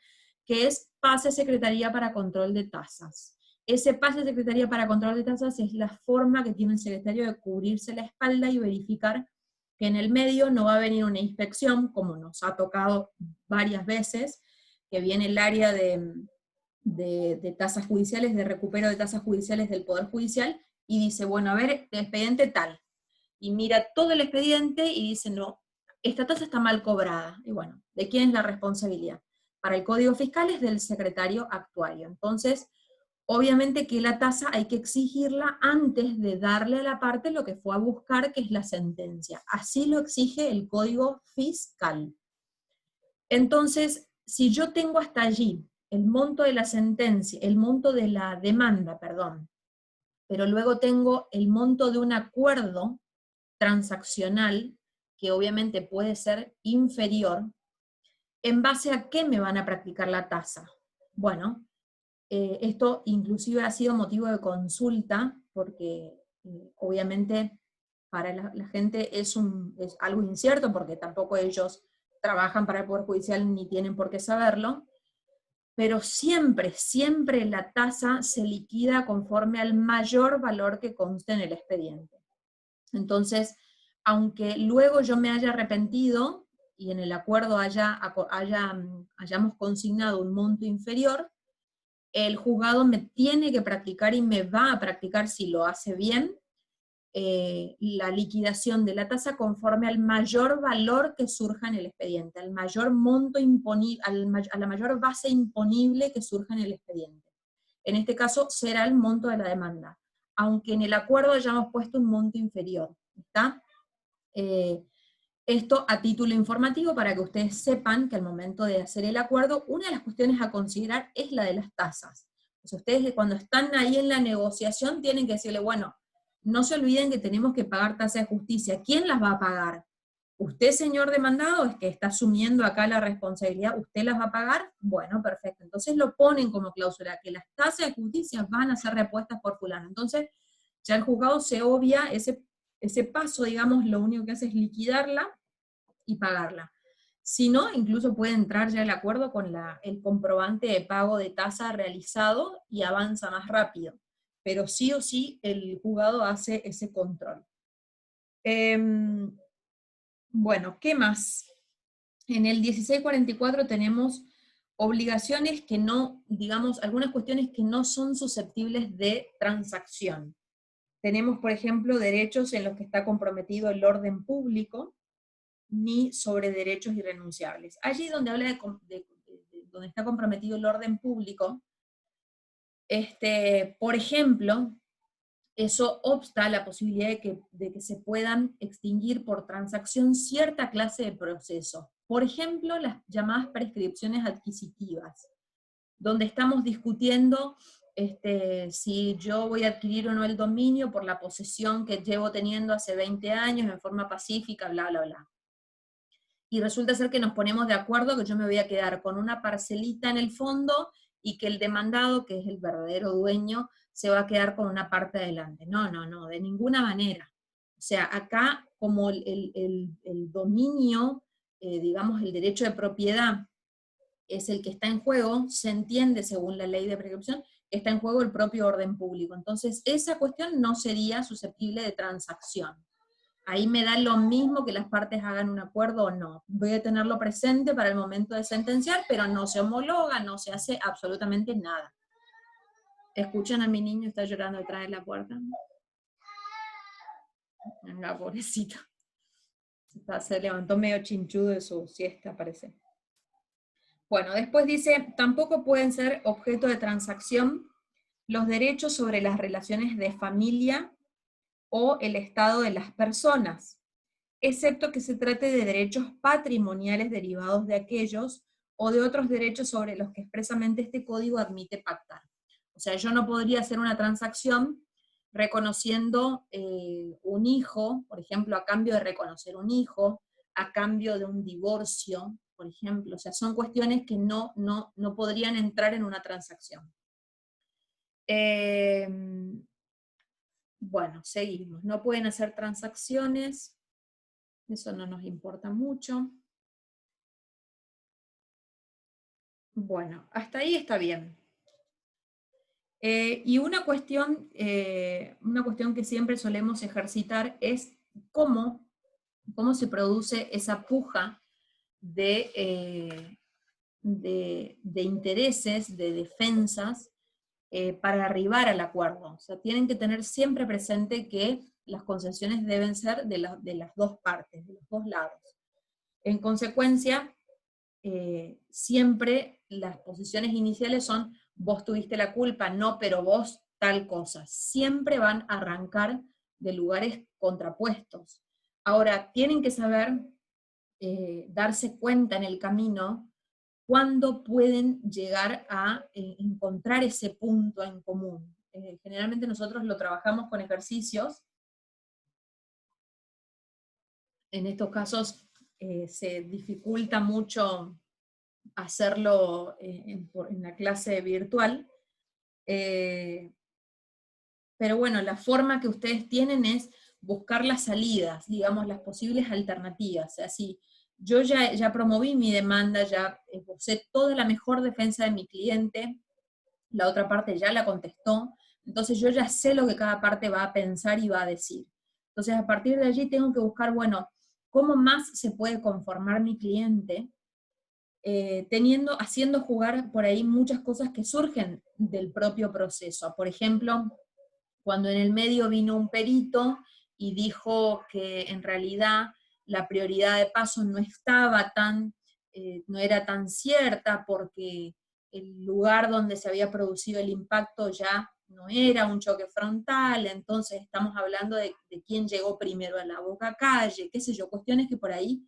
que es pase Secretaría para Control de Tasas. Ese pase Secretaría para Control de Tasas es la forma que tiene el secretario de cubrirse la espalda y verificar que en el medio no va a venir una inspección, como nos ha tocado varias veces, que viene el área de tasas judiciales, de recupero de tasas judiciales del Poder Judicial, y dice, bueno, a ver, el expediente tal, y mira todo el expediente y dice, no, esta tasa está mal cobrada. Y bueno, ¿de quién es la responsabilidad? Para el Código Fiscal es del secretario actuario. Entonces, obviamente que la tasa hay que exigirla antes de darle a la parte lo que fue a buscar, que es la sentencia. Así lo exige el Código Fiscal. Entonces, si yo tengo hasta allí el monto de la sentencia, el monto de la demanda, perdón, pero luego tengo el monto de un acuerdo transaccional, que obviamente puede ser inferior, ¿en base a qué me van a practicar la tasa? Bueno, esto inclusive ha sido motivo de consulta, porque obviamente para la gente es algo incierto, porque tampoco ellos trabajan para el Poder Judicial ni tienen por qué saberlo, pero siempre, siempre la tasa se liquida conforme al mayor valor que conste en el expediente. Entonces, aunque luego yo me haya arrepentido y en el acuerdo hayamos consignado un monto inferior, el juzgado me tiene que practicar y me va a practicar, si lo hace bien, la liquidación de la tasa conforme al mayor valor que surja en el expediente, al mayor monto imponible, a la mayor base imponible que surja en el expediente. En este caso será el monto de la demanda, aunque en el acuerdo hayamos puesto un monto inferior. ¿Está? Esto a título informativo para que ustedes sepan que al momento de hacer el acuerdo, una de las cuestiones a considerar es la de las tasas. O sea, ustedes cuando están ahí en la negociación tienen que decirle, bueno, no se olviden que tenemos que pagar tasa de justicia. ¿Quién las va a pagar? ¿Usted, señor demandado, es que está asumiendo acá la responsabilidad? ¿Usted las va a pagar? Bueno, perfecto. Entonces lo ponen como cláusula, que las tasas de justicia van a ser repuestas por fulano. Entonces ya el juzgado se obvia ese paso, digamos, lo único que hace es liquidarla y pagarla. Si no, incluso puede entrar ya el acuerdo con el comprobante de pago de tasa realizado y avanza más rápido. Pero sí o sí el juzgado hace ese control. Bueno, ¿qué más? En el 1644 tenemos obligaciones que no, digamos, algunas cuestiones que no son susceptibles de transacción. Tenemos, por ejemplo, derechos en los que está comprometido el orden público, ni sobre derechos irrenunciables. Allí donde habla donde está comprometido el orden público, por ejemplo, eso obsta la posibilidad de que se puedan extinguir por transacción cierta clase de procesos. Por ejemplo, las llamadas prescripciones adquisitivas, donde estamos discutiendo si yo voy a adquirir o no el dominio por la posesión que llevo teniendo hace 20 años en forma pacífica, bla, bla, bla. y resulta ser que nos ponemos de acuerdo que yo me voy a quedar con una parcelita en el fondo y que el demandado, que es el verdadero dueño, se va a quedar con una parte adelante. No, no, no, de ninguna manera. O sea, acá como el dominio, digamos, el derecho de propiedad es el que está en juego, se entiende según la ley de prescripción, que está en juego el propio orden público. Entonces, esa cuestión no sería susceptible de transacción. Ahí me da lo mismo que las partes hagan un acuerdo o no. Voy a tenerlo presente para el momento de sentenciar, pero no se homologa, no se hace absolutamente nada. ¿Escuchan a mi niño? Está llorando detrás de la puerta. Venga, pobrecito. Se levantó medio chinchudo de su siesta, parece. Bueno, después dice, tampoco pueden ser objeto de transacción los derechos sobre las relaciones de familia o el estado de las personas, excepto que se trate de derechos patrimoniales derivados de aquellos o de otros derechos sobre los que expresamente este código admite pactar. O sea, yo no podría hacer una transacción reconociendo un hijo, por ejemplo, a cambio de reconocer un hijo, a cambio de un divorcio, por ejemplo. O sea, son cuestiones que no podrían entrar en una transacción. Bueno, seguimos. No pueden hacer transacciones. Eso no nos importa mucho. Bueno, hasta ahí está bien. Y una cuestión que siempre solemos ejercitar es cómo se produce esa puja de intereses, de defensas, para arribar al acuerdo. O sea, tienen que tener siempre presente que las concesiones deben ser de las dos partes, de los dos lados. En consecuencia, siempre las posiciones iniciales son vos tuviste la culpa, no, pero vos tal cosa. Siempre van a arrancar de lugares contrapuestos. Ahora, tienen que saber darse cuenta en el camino cuándo pueden llegar a encontrar ese punto en común. Generalmente nosotros lo trabajamos con ejercicios. En estos casos se dificulta mucho hacerlo en la clase virtual, pero bueno, la forma que ustedes tienen es buscar las salidas, digamos, las posibles alternativas. O sea, si yo ya promoví mi demanda, ya usé toda la mejor defensa de mi cliente, la otra parte ya la contestó, entonces yo ya sé lo que cada parte va a pensar y va a decir. Entonces a partir de allí tengo que buscar, bueno, ¿cómo más se puede conformar mi cliente? Haciendo jugar por ahí muchas cosas que surgen del propio proceso. Por ejemplo, cuando en el medio vino un perito y dijo que en realidad la prioridad de paso no estaba no era tan cierta porque el lugar donde se había producido el impacto ya no era un choque frontal, entonces estamos hablando de quién llegó primero a la boca calle, qué sé yo, cuestiones que por ahí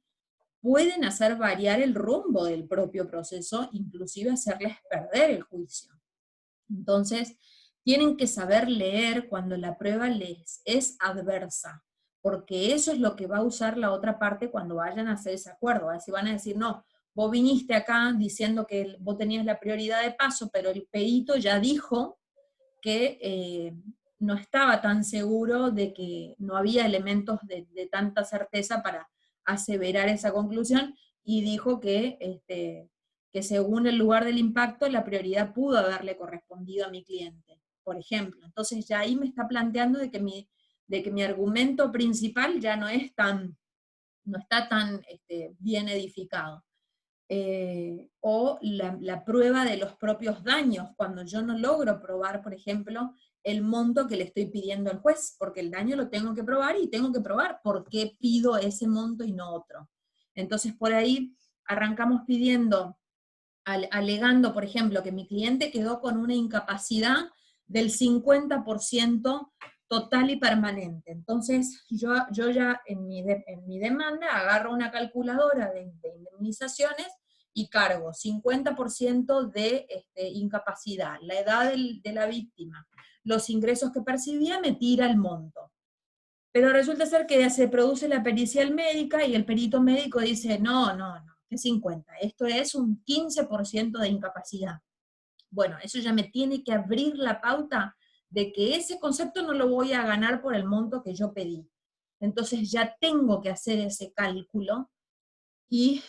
pueden hacer variar el rumbo del propio proceso, inclusive hacerles perder el juicio. Entonces, tienen que saber leer cuando la prueba les es adversa, porque eso es lo que va a usar la otra parte cuando vayan a hacer ese acuerdo. Así van a decir, no, vos viniste acá diciendo que vos tenías la prioridad de paso, pero el perito ya dijo que no estaba tan seguro de que no había elementos de tanta certeza para aseverar esa conclusión, y dijo que según el lugar del impacto, la prioridad pudo haberle correspondido a mi cliente, por ejemplo. Entonces ya ahí me está planteando de que mi argumento principal ya no está tan bien edificado. O la prueba de los propios daños, cuando yo no logro probar, por ejemplo, el monto que le estoy pidiendo al juez, porque el daño lo tengo que probar y tengo que probar por qué pido ese monto y no otro. Entonces por ahí arrancamos alegando, por ejemplo, que mi cliente quedó con una incapacidad del 50% total y permanente. Entonces, yo ya en mi demanda agarro una calculadora de indemnizaciones y cargo 50% de incapacidad, la edad de la víctima, los ingresos que percibía, me tira el monto. Pero resulta ser que se produce la pericial médica y el perito médico dice, no, no, no, que 50, esto es un 15% de incapacidad. Bueno, eso ya me tiene que abrir la pauta de que ese concepto no lo voy a ganar por el monto que yo pedí. Entonces ya tengo que hacer ese cálculo y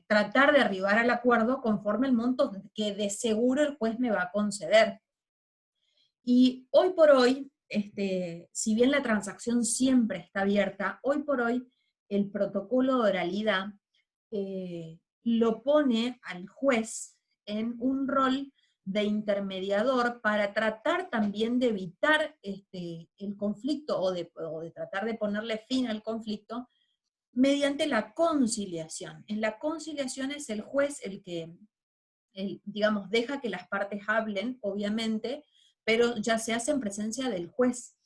tratar de arribar al acuerdo conforme el monto que de seguro el juez me va a conceder. Y hoy por hoy, si bien la transacción siempre está abierta, hoy por hoy el protocolo de oralidad lo pone al juez en un rol de intermediador para tratar también de evitar el conflicto o de tratar de ponerle fin al conflicto mediante la conciliación. En la conciliación es el juez el que, digamos, deja que las partes hablen, obviamente, pero ya se hace en presencia del juez.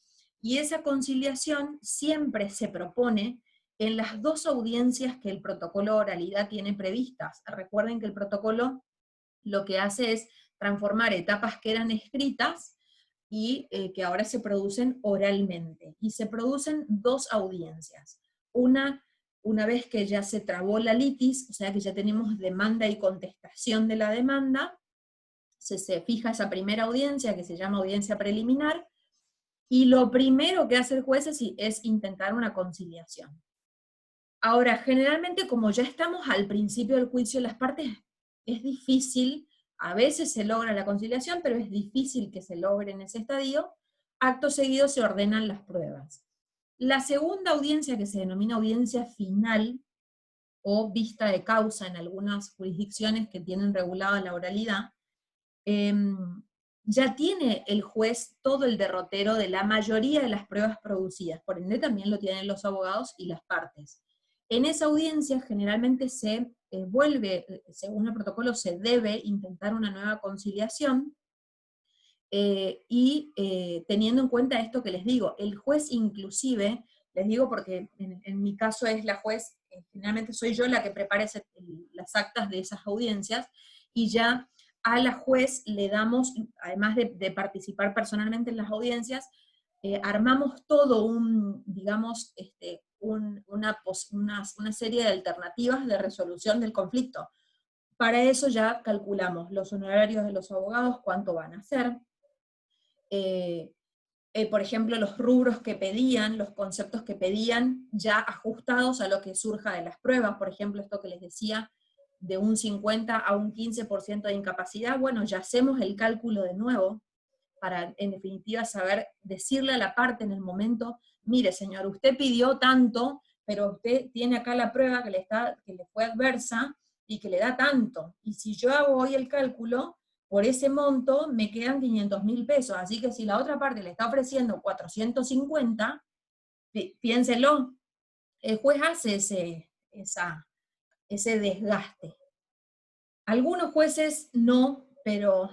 Y esa conciliación siempre se propone en las dos audiencias que el protocolo de oralidad tiene previstas. Recuerden que el protocolo lo que hace es transformar etapas que eran escritas y que ahora se producen oralmente. Y se producen dos audiencias. Una vez que ya se trabó la litis, o sea que ya tenemos demanda y contestación de la demanda, se fija esa primera audiencia que se llama audiencia preliminar, y lo primero que hace el juez es intentar una conciliación. Ahora, generalmente como ya estamos al principio del juicio, las partes es difícil, a veces se logra la conciliación, pero es difícil que se logre en ese estadio. Acto seguido se ordenan las pruebas. La segunda audiencia, que se denomina audiencia final, o vista de causa en algunas jurisdicciones que tienen regulada la oralidad, ya tiene el juez todo el derrotero de la mayoría de las pruebas producidas, por ende también lo tienen los abogados y las partes. En esa audiencia generalmente se vuelve, según el protocolo, se debe intentar una nueva conciliación, teniendo en cuenta esto que les digo, el juez inclusive, les digo porque en mi caso es la juez, generalmente soy yo la que prepara las actas de esas audiencias, y ya a la juez le damos, además de participar personalmente en las audiencias, armamos todo digamos, una serie de alternativas de resolución del conflicto. Para eso ya calculamos los honorarios de los abogados, cuánto van a ser, por ejemplo, los rubros que pedían, los conceptos que pedían, ya ajustados a lo que surja de las pruebas, por ejemplo, esto que les decía, de un 50 a un 15% de incapacidad, bueno, ya hacemos el cálculo de nuevo, para en definitiva saber decirle a la parte en el momento, mire señor, usted pidió tanto, pero usted tiene acá la prueba que le fue adversa, y que le da tanto, y si yo hago hoy el cálculo, por ese monto me quedan 500.000 pesos, así que si la otra parte le está ofreciendo 450, piénselo, el juez hace ese desgaste. Algunos jueces no, pero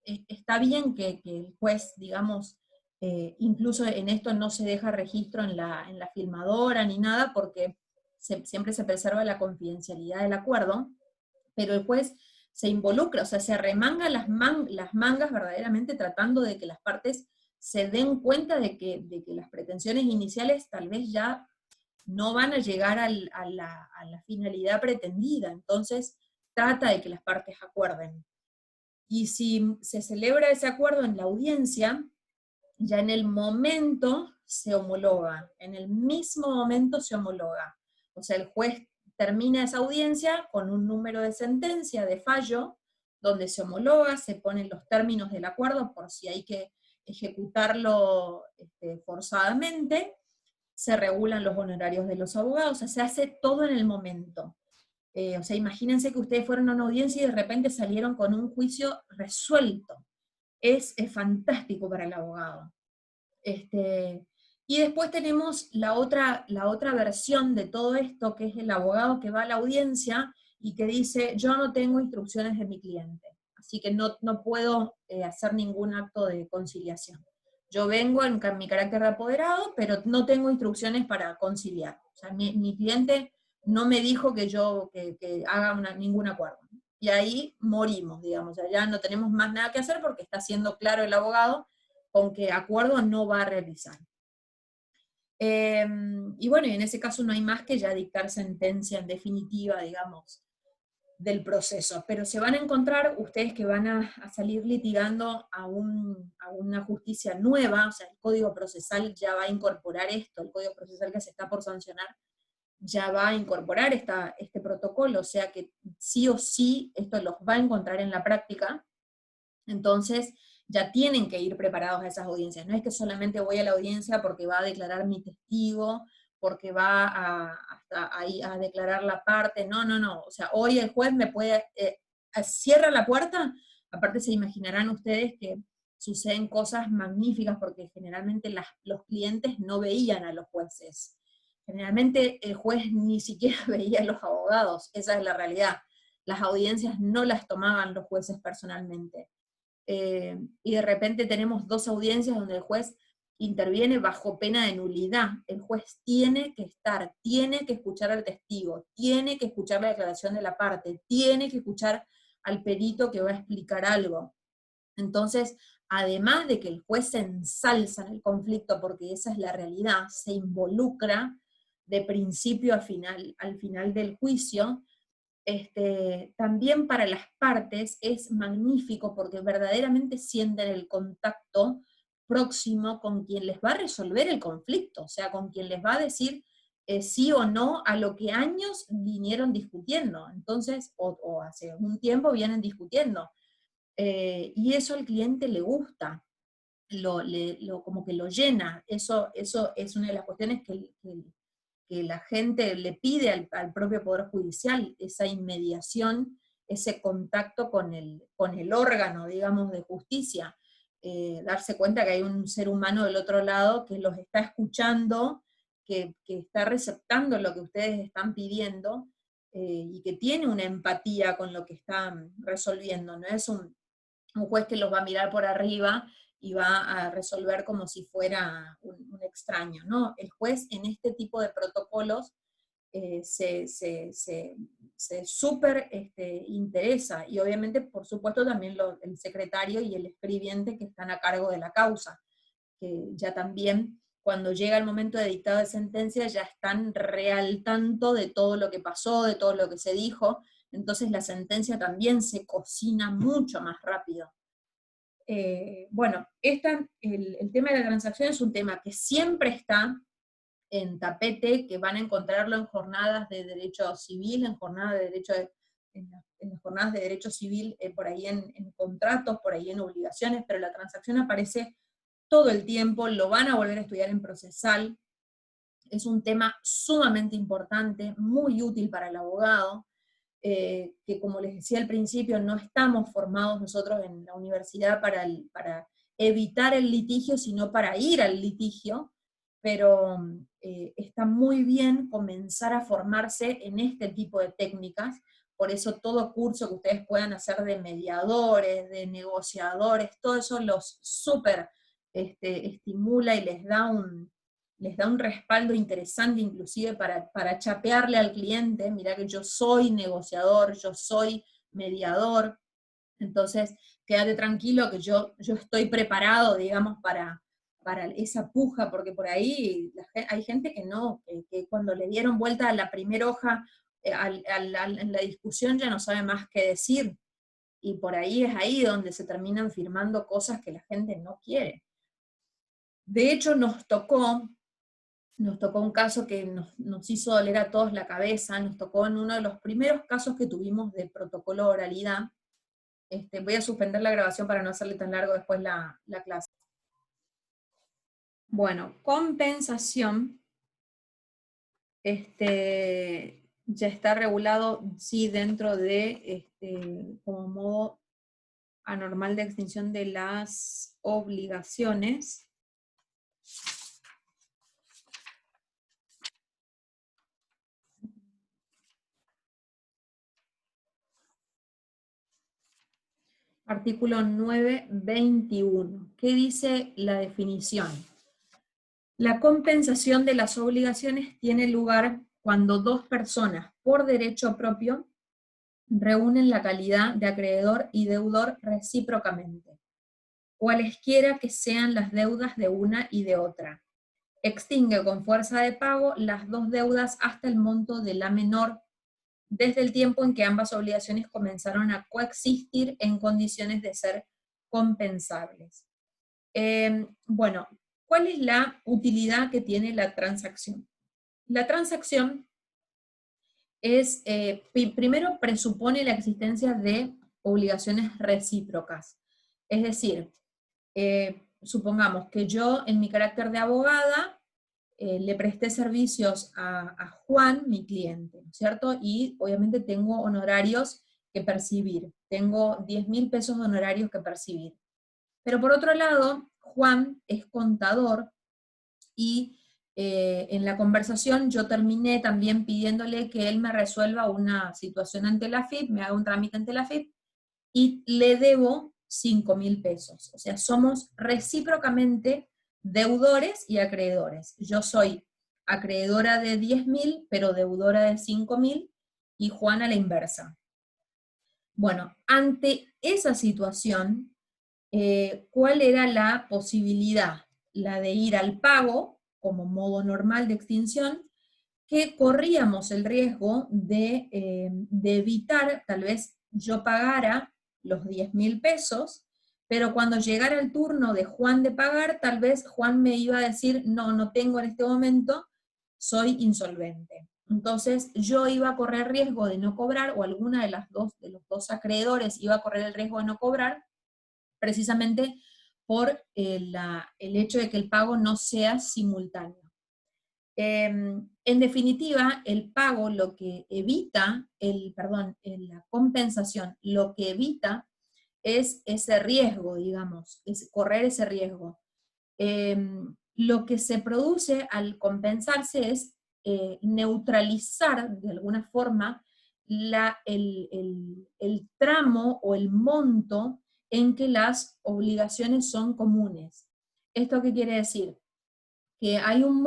está bien que el juez, digamos, incluso en esto no se deja registro en la filmadora ni nada, porque siempre se preserva la confidencialidad del acuerdo, pero el juez se involucra, o sea, se remanga las mangas verdaderamente tratando de que las partes se den cuenta de que las pretensiones iniciales tal vez ya no van a llegar a la finalidad pretendida, entonces trata de que las partes acuerden. Y si se celebra ese acuerdo en la audiencia, ya en el momento se homologa, en el mismo momento se homologa. O sea, el juez termina esa audiencia con un número de sentencia, de fallo, donde se homologa, se ponen los términos del acuerdo por si hay que ejecutarlo forzadamente, se regulan los honorarios de los abogados, o sea, se hace todo en el momento. O sea, imagínense que ustedes fueron a una audiencia y de repente salieron con un juicio resuelto. Es fantástico para el abogado. Y después tenemos la otra versión de todo esto, que es el abogado que va a la audiencia y que dice, yo no tengo instrucciones de mi cliente, así que no puedo hacer ningún acto de conciliación. Yo vengo en mi carácter de apoderado, pero no tengo instrucciones para conciliar. O sea, mi cliente no me dijo que haga ningún acuerdo. Y ahí morimos, digamos, ya no tenemos más nada que hacer porque está siendo claro el abogado con qué acuerdo no va a realizar. Y bueno, y en ese caso no hay más que ya dictar sentencia en definitiva, digamos, del proceso. Pero se van a encontrar ustedes que van a salir litigando a una justicia nueva, o sea, el Código Procesal ya va a incorporar esto, el Código Procesal que se está por sancionar ya va a incorporar este protocolo, o sea que sí o sí esto los va a encontrar en la práctica, entonces ya tienen que ir preparados a esas audiencias. No es que solamente voy a la audiencia porque va a declarar mi testigo, porque va hasta ahí a declarar la parte, no, no, no. O sea, hoy el juez me puede, cierra la puerta, aparte se imaginarán ustedes que suceden cosas magníficas porque generalmente los clientes no veían a los jueces. Generalmente el juez ni siquiera veía a los abogados, esa es la realidad. Las audiencias no las tomaban los jueces personalmente. Y de repente tenemos 2 audiencias donde el juez interviene bajo pena de nulidad. El juez tiene que estar, tiene que escuchar al testigo, tiene que escuchar la declaración de la parte, tiene que escuchar al perito que va a explicar algo. Entonces, además de que el juez se ensalza en el conflicto, porque esa es la realidad, se involucra de principio al final del juicio, también para las partes es magnífico porque verdaderamente sienten el contacto próximo con quien les va a resolver el conflicto, o sea, con quien les va a decir sí o no a lo que años vinieron discutiendo, entonces, o hace un tiempo vienen discutiendo. Y eso al cliente le gusta, como que lo llena, eso es una de las cuestiones que la gente le pide al propio Poder Judicial, esa inmediación, ese contacto con el órgano, digamos, de justicia, darse cuenta que hay un ser humano del otro lado que los está escuchando, que está receptando lo que ustedes están pidiendo, y que tiene una empatía con lo que están resolviendo, no es un juez que los va a mirar por arriba y va a resolver como si fuera un extraño, ¿no? El juez en este tipo de protocolos se súper interesa, y obviamente, por supuesto, también el secretario y el escribiente que están a cargo de la causa, que ya también, cuando llega el momento de dictado de sentencia, ya están al tanto de todo lo que pasó, de todo lo que se dijo, entonces la sentencia también se cocina mucho más rápido. Bueno, el tema de la transacción es un tema que siempre está en tapete, que van a encontrarlo en jornadas de derecho civil, en jornadas de derecho en las jornadas de derecho civil, por ahí en contratos, por ahí en obligaciones, pero la transacción aparece todo el tiempo, lo van a volver a estudiar en procesal, es un tema sumamente importante, muy útil para el abogado, que como les decía al principio, no estamos formados nosotros en la universidad para evitar el litigio, sino para ir al litigio, pero está muy bien comenzar a formarse en este tipo de técnicas, por eso todo curso que ustedes puedan hacer de mediadores, de negociadores, todo eso los súper estimula y les da un respaldo interesante inclusive para chapearle al cliente, mirá que yo soy negociador, yo soy mediador, entonces quédate tranquilo que yo estoy preparado, digamos, para esa puja, porque por ahí hay gente que no, que cuando le dieron vuelta a la primera hoja, en la discusión ya no sabe más qué decir, y por ahí es ahí donde se terminan firmando cosas que la gente no quiere. De hecho, nos tocó un caso que nos hizo doler a todos la cabeza, nos tocó en uno de los primeros casos que tuvimos de protocolo de oralidad. Voy a suspender la grabación para no hacerle tan largo después la clase. Bueno, compensación, ya está regulado, sí, dentro de, como modo anormal de extinción de las obligaciones. Artículo 921. ¿Qué dice la definición? La compensación de las obligaciones tiene lugar cuando 2 personas, por derecho propio, reúnen la calidad de acreedor y deudor recíprocamente, cualesquiera que sean las deudas de una y de otra, extingue con fuerza de pago las dos deudas hasta el monto de la menor, desde el tiempo en que ambas obligaciones comenzaron a coexistir en condiciones de ser compensables. Bueno, ¿cuál es la utilidad que tiene la transacción? La transacción es, primero presupone la existencia de obligaciones recíprocas. Es decir, supongamos que yo en mi carácter de abogada le presté servicios a Juan, mi cliente, ¿cierto? Y obviamente tengo honorarios que percibir, tengo 10.000 pesos de honorarios que percibir. Pero por otro lado, Juan es contador y en la conversación yo terminé también pidiéndole que él me resuelva una situación ante la AFIP, me haga un trámite ante la AFIP, y le debo 5.000 pesos. O sea, somos recíprocamente deudores y acreedores. Yo soy acreedora de 10.000, pero deudora de 5.000, y Juan a la inversa. Bueno, ante esa situación, ¿cuál era la posibilidad? La de ir al pago, como modo normal de extinción, que corríamos el riesgo de evitar, tal vez yo pagara los 10.000 pesos, pero cuando llegara el turno de Juan de pagar, tal vez Juan me iba a decir, no, no tengo en este momento, soy insolvente. Entonces yo iba a correr riesgo de no cobrar, o alguna de los dos acreedores iba a correr el riesgo de no cobrar, precisamente por el hecho de que el pago no sea simultáneo. En definitiva, el pago lo que evita, la compensación, lo que evita es ese riesgo, digamos, es correr ese riesgo. Lo que se produce al compensarse es neutralizar de alguna forma el tramo o el monto en que las obligaciones son comunes. ¿Esto qué quiere decir? Que hay un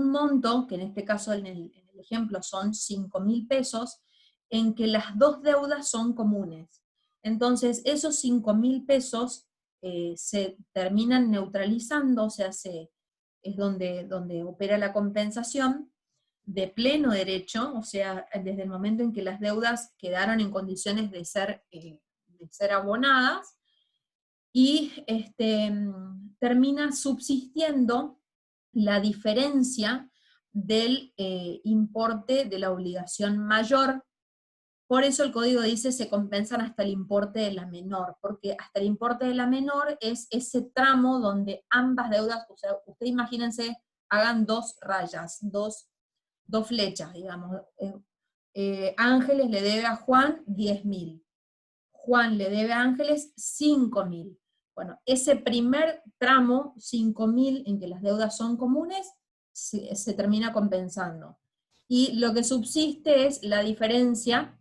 monto, que en este caso en el ejemplo son 5.000 pesos, en que las dos deudas son comunes. Entonces esos 5.000 pesos se terminan neutralizando, o sea, es donde opera la compensación de pleno derecho, o sea, desde el momento en que las deudas quedaron en condiciones de ser abonadas, y termina subsistiendo la diferencia del importe de la obligación mayor. Por eso el código dice se compensan hasta el importe de la menor, porque hasta el importe de la menor es ese tramo donde ambas deudas, o sea, ustedes imagínense, hagan dos rayas, dos flechas, digamos. Ángeles le debe a Juan 10.000. Juan le debe a Ángeles 5.000. Bueno, ese primer tramo, 5.000, en que las deudas son comunes, se termina compensando. Y lo que subsiste es la diferencia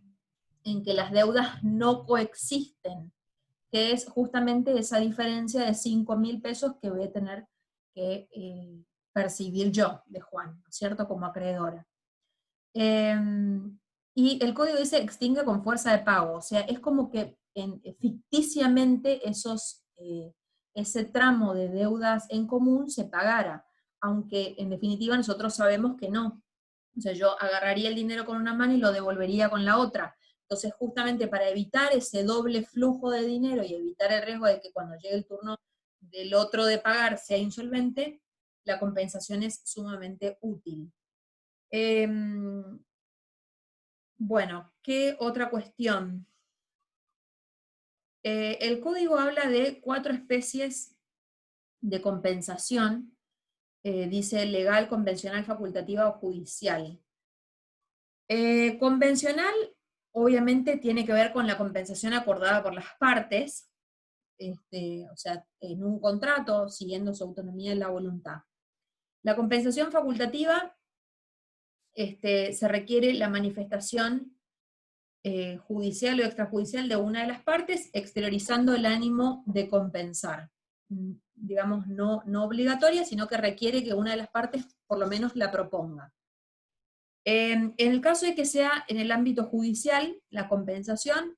en que las deudas no coexisten, que es justamente esa diferencia de 5.000 pesos que voy a tener que percibir yo de Juan, ¿no es cierto?, como acreedora. Y el código dice extingue con fuerza de pago, o sea, es como que ficticiamente ese tramo de deudas en común se pagara, aunque en definitiva nosotros sabemos que no. O sea, yo agarraría el dinero con una mano y lo devolvería con la otra. Entonces, justamente para evitar ese doble flujo de dinero y evitar el riesgo de que cuando llegue el turno del otro de pagar sea insolvente, la compensación es sumamente útil. Bueno, ¿qué otra cuestión? El código habla de 4 especies de compensación, dice legal, convencional, facultativa o judicial. Convencional, obviamente, tiene que ver con la compensación acordada por las partes, o sea, en un contrato, siguiendo su autonomía y la voluntad. La compensación facultativa, se requiere la manifestación judicial o extrajudicial de una de las partes, exteriorizando el ánimo de compensar. Digamos, no obligatoria, sino que requiere que una de las partes por lo menos la proponga. En el caso de que sea en el ámbito judicial, la compensación,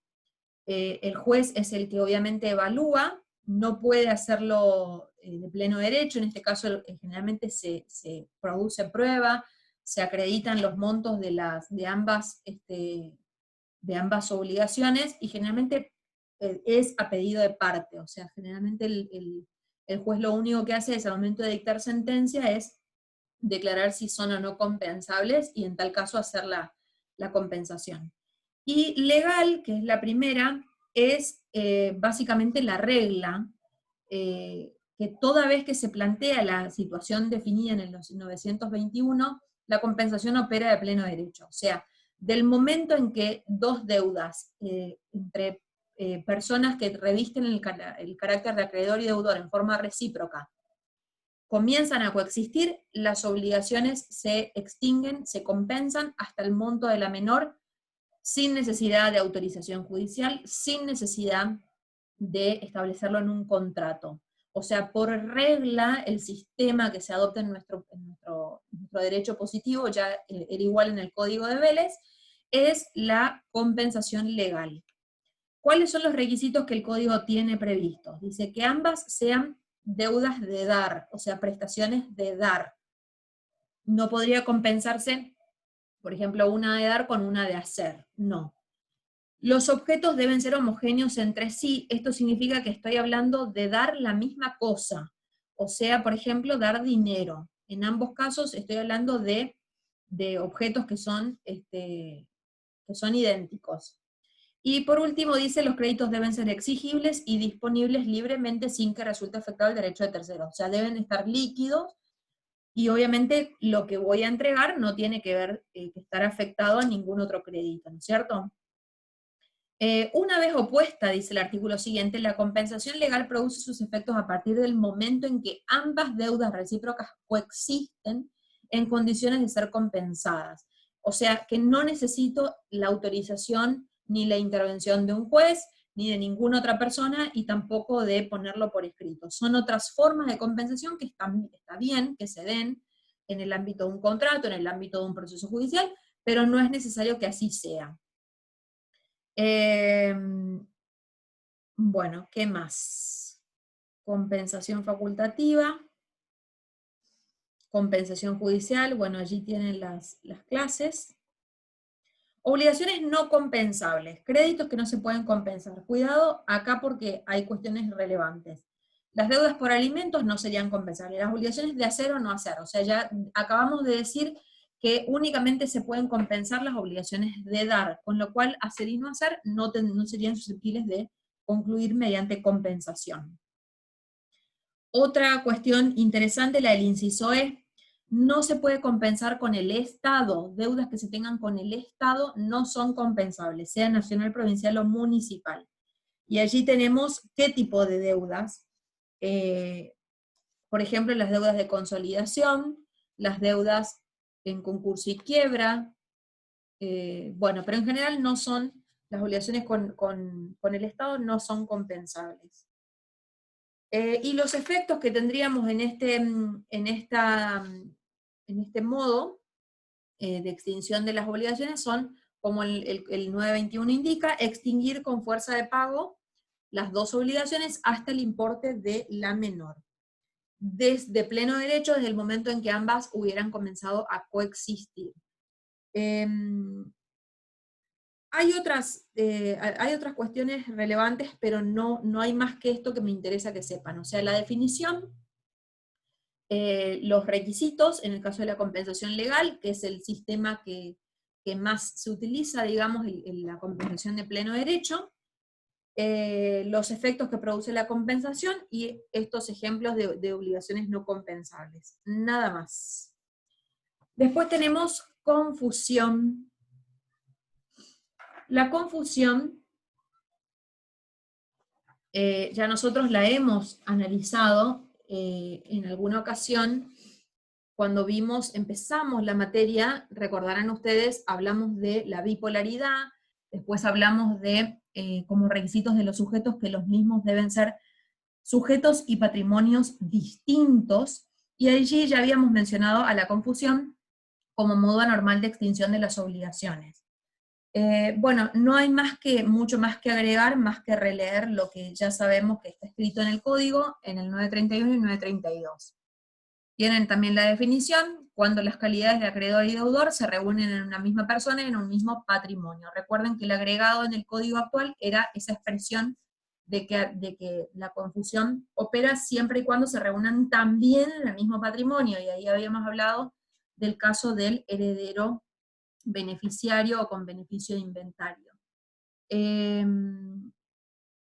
el juez es el que obviamente evalúa, no puede hacerlo de pleno derecho, en este caso generalmente se produce prueba, se acreditan los montos de ambas obligaciones, y generalmente es a pedido de parte, o sea, generalmente el juez lo único que hace es, al momento de dictar sentencia, es declarar si son o no compensables, y en tal caso hacer la compensación. Y legal, que es la primera, es básicamente la regla, que toda vez que se plantea la situación definida en el 921, la compensación opera de pleno derecho. O sea, del momento en que dos deudas entre personas que revisten el carácter de acreedor y deudor en forma recíproca comienzan a coexistir, las obligaciones se extinguen, se compensan hasta el monto de la menor, sin necesidad de autorización judicial, sin necesidad de establecerlo en un contrato. O sea, por regla, el sistema que se adopta en nuestro derecho positivo, ya era igual en el Código de Vélez, es la compensación legal. ¿Cuáles son los requisitos que el Código tiene previstos? Dice que ambas sean deudas de dar, o sea, prestaciones de dar. No podría compensarse, por ejemplo, una de dar con una de hacer, no. Los objetos deben ser homogéneos entre sí. Esto significa que estoy hablando de dar la misma cosa. O sea, por ejemplo, dar dinero. En ambos casos estoy hablando de objetos que son idénticos. Y por último dice, los créditos deben ser exigibles y disponibles libremente sin que resulte afectado el derecho de terceros. O sea, deben estar líquidos, y obviamente lo que voy a entregar no tiene que ver, que estar afectado a ningún otro crédito, ¿no es cierto? Una vez opuesta, dice el artículo siguiente, la compensación legal produce sus efectos a partir del momento en que ambas deudas recíprocas coexisten en condiciones de ser compensadas. O sea, que no necesito la autorización ni la intervención de un juez, ni de ninguna otra persona, y tampoco de ponerlo por escrito. Son otras formas de compensación que está bien que se den en el ámbito de un contrato, en el ámbito de un proceso judicial, pero no es necesario que así sea. Bueno, ¿qué más? Compensación facultativa, compensación judicial, bueno, allí tienen las clases. Obligaciones no compensables, créditos que no se pueden compensar. Cuidado acá porque hay cuestiones relevantes. Las deudas por alimentos no serían compensables, las obligaciones de hacer o no hacer, o sea, ya acabamos de decir que únicamente se pueden compensar las obligaciones de dar, con lo cual hacer y no hacer no serían susceptibles de concluir mediante compensación. Otra cuestión interesante, la del inciso E, no se puede compensar con el Estado. Deudas que se tengan con el Estado no son compensables, sea nacional, provincial o municipal. Y allí tenemos qué tipo de deudas. Por ejemplo, las deudas de consolidación, las deudas en concurso y quiebra, bueno, pero en general no son, las obligaciones con el Estado no son compensables. Y los efectos que tendríamos en este modo de extinción de las obligaciones son, como el 921 indica, extinguir con fuerza de pago las dos obligaciones hasta el importe de la menor, desde pleno derecho, desde el momento en que ambas hubieran comenzado a coexistir. Hay otras cuestiones relevantes, pero no hay más que esto que me interesa que sepan. O sea, la definición, los requisitos, en el caso de la compensación legal, que es el sistema que más se utiliza, digamos, en la compensación de pleno derecho, los efectos que produce la compensación, y estos ejemplos de obligaciones no compensables. Nada más. Después tenemos confusión. La confusión, ya nosotros la hemos analizado en alguna ocasión, cuando empezamos la materia, recordarán ustedes, hablamos de la bipolaridad, después hablamos de, como requisitos de los sujetos, que los mismos deben ser sujetos y patrimonios distintos, y allí ya habíamos mencionado a la confusión como modo anormal de extinción de las obligaciones. Bueno, no hay mucho más que agregar, más que releer lo que ya sabemos que está escrito en el código, en el 931 y 932. Tienen también la definición, cuando las calidades de acreedor y deudor se reúnen en una misma persona y en un mismo patrimonio. Recuerden que el agregado en el código actual era esa expresión de que la confusión opera siempre y cuando se reúnan también en el mismo patrimonio, y ahí habíamos hablado del caso del heredero beneficiario o con beneficio de inventario.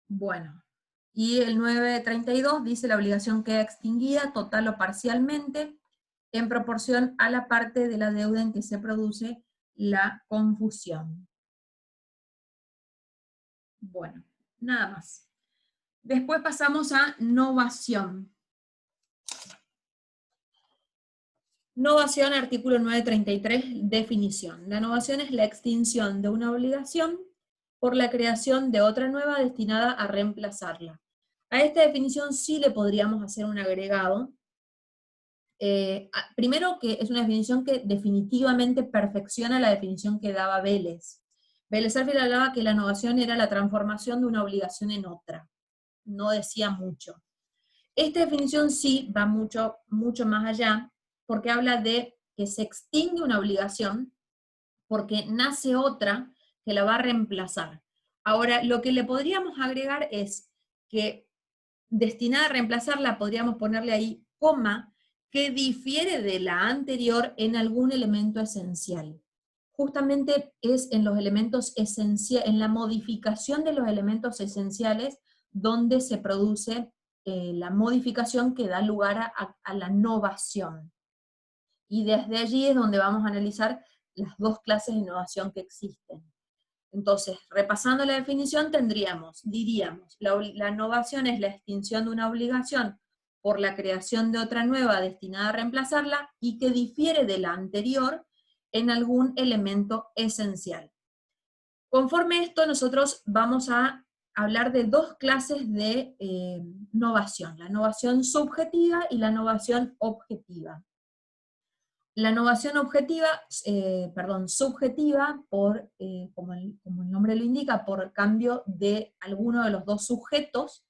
Bueno, y el 932 dice la obligación queda extinguida total o parcialmente en proporción a la parte de la deuda en que se produce la confusión. Bueno, nada más. Después pasamos a novación. Novación, artículo 933, definición. La novación es la extinción de una obligación por la creación de otra nueva destinada a reemplazarla. A esta definición sí le podríamos hacer un agregado. Primero que es una definición que definitivamente perfecciona la definición que daba Vélez. Vélez Sarsfield hablaba que la novación era la transformación de una obligación en otra. No decía mucho. Esta definición sí va mucho más allá, porque habla de que se extingue una obligación porque nace otra que la va a reemplazar. Ahora, lo que le podríamos agregar es que destinada a reemplazarla, podríamos ponerle ahí coma, que difiere de la anterior en algún elemento esencial. Justamente es en los elementos esenciales, en la modificación de los elementos esenciales, donde se produce la modificación que da lugar a la novación. Y desde allí es donde vamos a analizar las dos clases de innovación que existen. Entonces, repasando la definición, diríamos, la novación es la extinción de una obligación por la creación de otra nueva destinada a reemplazarla y que difiere de la anterior en algún elemento esencial. Conforme esto, nosotros vamos a hablar de dos clases de novación, la novación subjetiva y la novación objetiva. La novación subjetiva, como el nombre lo indica, por cambio de alguno de los dos sujetos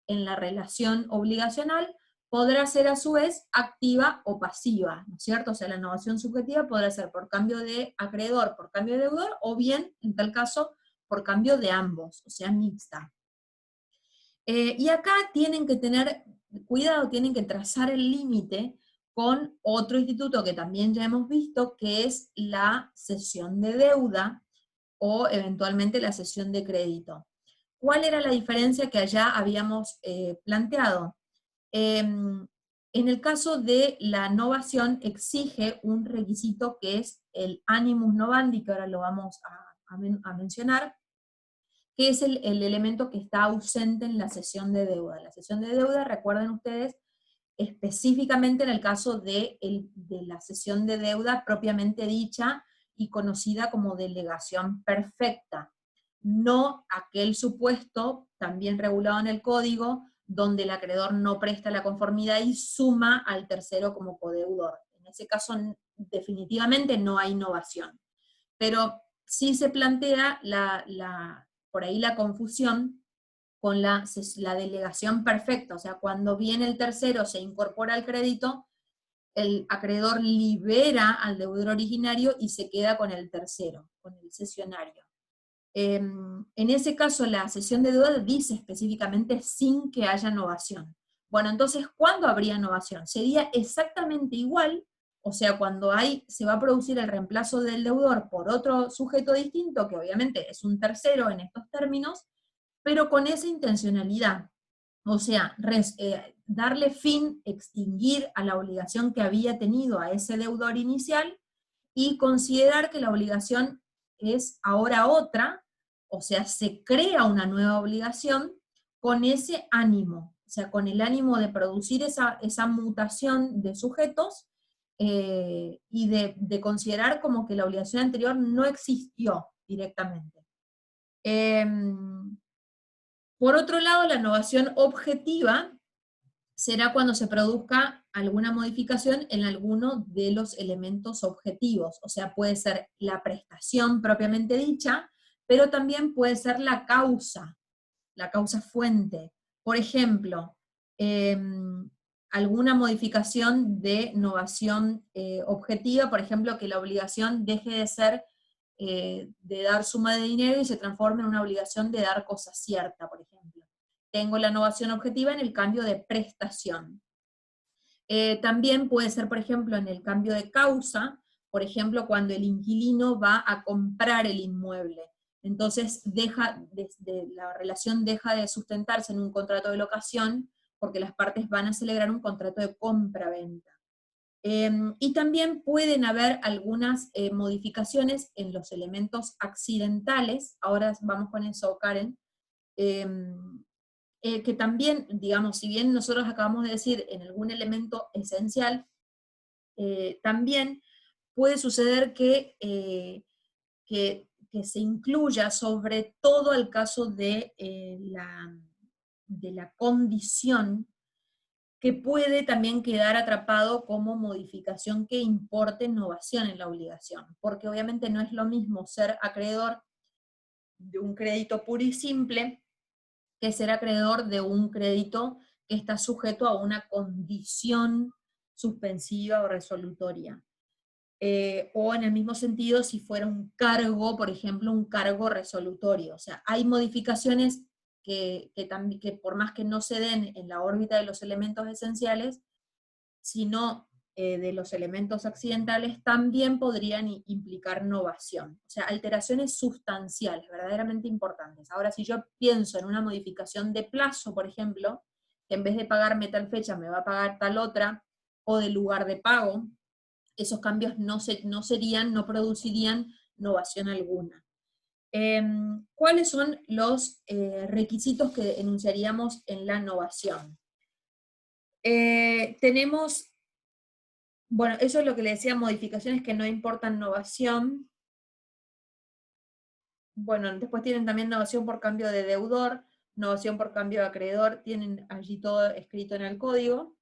en la relación obligacional, podrá ser a su vez activa o pasiva, ¿no es cierto? O sea, la novación subjetiva podrá ser por cambio de acreedor, por cambio de deudor, o bien, en tal caso, por cambio de ambos, o sea, mixta. Y acá tienen que tener cuidado, tienen que trazar el límite con otro instituto que también ya hemos visto, que es la cesión de deuda o eventualmente la cesión de crédito. ¿Cuál era la diferencia que allá habíamos planteado? En el caso de la novación exige un requisito que es el animus novandi, que ahora lo vamos a mencionar, que es el elemento que está ausente en la cesión de deuda. La cesión de deuda, recuerden ustedes, específicamente en el caso de la cesión de deuda propiamente dicha y conocida como delegación perfecta, no aquel supuesto, también regulado en el código, donde el acreedor no presta la conformidad y suma al tercero como codeudor. En ese caso, definitivamente no hay innovación. Pero sí se plantea por ahí la confusión con la delegación perfecta, o sea, cuando viene el tercero, se incorpora al crédito, el acreedor libera al deudor originario y se queda con el tercero, con el cesionario. En ese caso, la cesión de deuda dice específicamente sin que haya novación. Bueno, entonces, ¿cuándo habría novación? Sería exactamente igual, o sea, cuando se va a producir el reemplazo del deudor por otro sujeto distinto, que obviamente es un tercero en estos términos, pero con esa intencionalidad. O sea, darle fin, extinguir a la obligación que había tenido a ese deudor inicial y considerar que la obligación es ahora otra, o sea, se crea una nueva obligación con ese ánimo, o sea, con el ánimo de producir esa mutación de sujetos y de considerar como que la obligación anterior no existió directamente. Por otro lado, la novación objetiva será cuando se produzca alguna modificación en alguno de los elementos objetivos, o sea, puede ser la prestación propiamente dicha, pero también puede ser la causa fuente. Por ejemplo, alguna modificación de novación objetiva, por ejemplo, que la obligación deje de ser de dar suma de dinero y se transforme en una obligación de dar cosa cierta, por ejemplo. Tengo la novación objetiva en el cambio de prestación. También puede ser, por ejemplo, en el cambio de causa, por ejemplo, cuando el inquilino va a comprar el inmueble. Entonces la relación deja de sustentarse en un contrato de locación porque las partes van a celebrar un contrato de compra-venta. Y también pueden haber algunas modificaciones en los elementos accidentales, ahora vamos con eso, Karen, que también, digamos, si bien nosotros acabamos de decir en algún elemento esencial, también puede suceder que se incluya sobre todo el caso de la condición, que puede también quedar atrapado como modificación que importe novación en la obligación, porque obviamente no es lo mismo ser acreedor de un crédito puro y simple que ser acreedor de un crédito que está sujeto a una condición suspensiva o resolutoria. O en el mismo sentido, si fuera un cargo, por ejemplo, un cargo resolutorio. O sea, hay modificaciones que por más que no se den en la órbita de los elementos esenciales, sino de los elementos accidentales, también podrían implicar novación. O sea, alteraciones sustanciales, verdaderamente importantes. Ahora, si yo pienso en una modificación de plazo, por ejemplo, que en vez de pagarme tal fecha me va a pagar tal otra, o de lugar de pago, esos cambios no producirían novación alguna. ¿Cuáles son los requisitos que enunciaríamos en la novación? Tenemos, bueno, eso es lo que le decía, modificaciones que no importan novación. Bueno, después tienen también novación por cambio de deudor, novación por cambio de acreedor, tienen allí todo escrito en el código.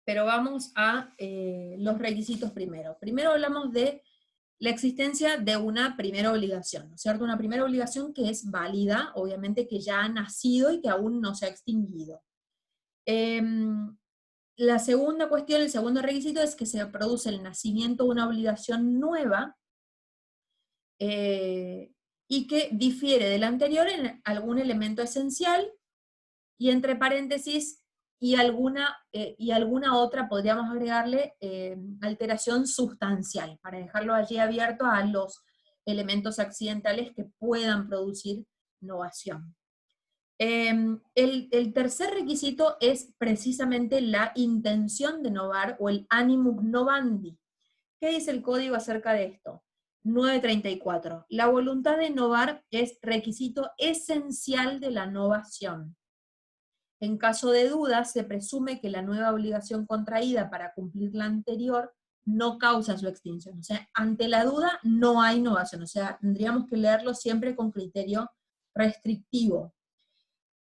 Pero vamos a los requisitos primero. Primero hablamos de la existencia de una primera obligación, ¿no es cierto? Una primera obligación que es válida, obviamente que ya ha nacido y que aún no se ha extinguido. La segunda cuestión, el segundo requisito es que se produce el nacimiento de una obligación nueva y que difiere del anterior en algún elemento esencial, y entre paréntesis, y alguna otra, podríamos agregarle, alteración sustancial, para dejarlo allí abierto a los elementos accidentales que puedan producir novación. El tercer requisito es precisamente la intención de novar, o el animus novandi. ¿Qué dice el código acerca de esto? 934. La voluntad de novar es requisito esencial de la novación. En caso de duda, se presume que la nueva obligación contraída para cumplir la anterior no causa su extinción. O sea, ante la duda no hay novación. O sea, tendríamos que leerlo siempre con criterio restrictivo.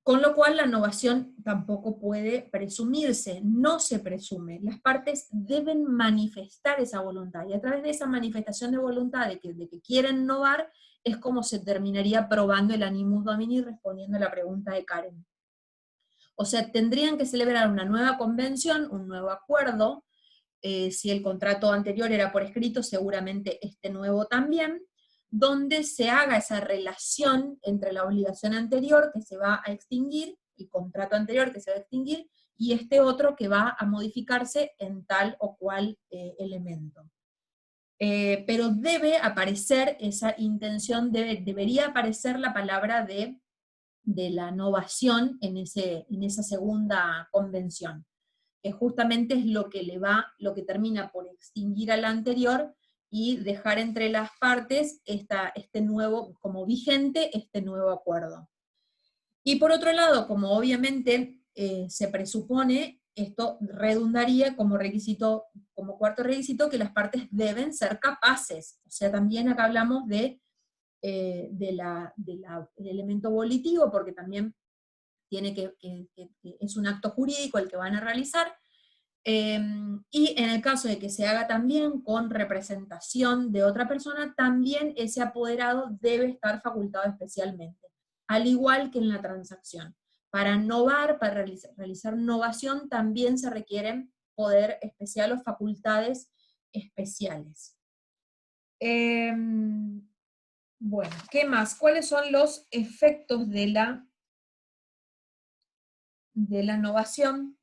Con lo cual la novación tampoco puede presumirse, no se presume. Las partes deben manifestar esa voluntad, y a través de esa manifestación de voluntad de que quieren novar, es como se terminaría probando el animus domini, respondiendo a la pregunta de Karen. O sea, tendrían que celebrar una nueva convención, un nuevo acuerdo. Si el contrato anterior era por escrito, seguramente este nuevo también, donde se haga esa relación entre la obligación anterior que se va a extinguir, el contrato anterior que se va a extinguir, y este otro que va a modificarse en tal o cual elemento. Pero debe aparecer esa intención, debería aparecer la palabra de la novación en esa segunda convención, que justamente es lo que termina por extinguir a la anterior y dejar entre las partes este nuevo, como vigente, este nuevo acuerdo. Y por otro lado, como obviamente se presupone, esto redundaría como requisito, como cuarto requisito, que las partes deben ser capaces. O sea, también acá hablamos del elemento volitivo, porque también es un acto jurídico el que van a realizar, y en el caso de que se haga también con representación de otra persona, también ese apoderado debe estar facultado especialmente, al igual que en la transacción. Para novar, para realizar novación, también se requieren poder especial o facultades especiales. Bueno, ¿qué más? ¿Cuáles son los efectos de la novación?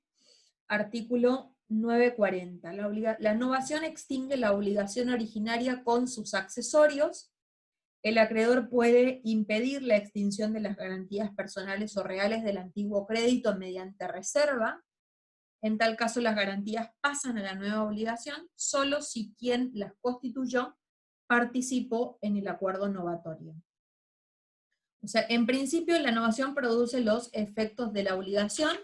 Artículo 940. La novación extingue la obligación originaria con sus accesorios. El acreedor puede impedir la extinción de las garantías personales o reales del antiguo crédito mediante reserva. En tal caso, las garantías pasan a la nueva obligación solo si quien las constituyó participó en el acuerdo novatorio. O sea, en principio la novación produce los efectos de la obligación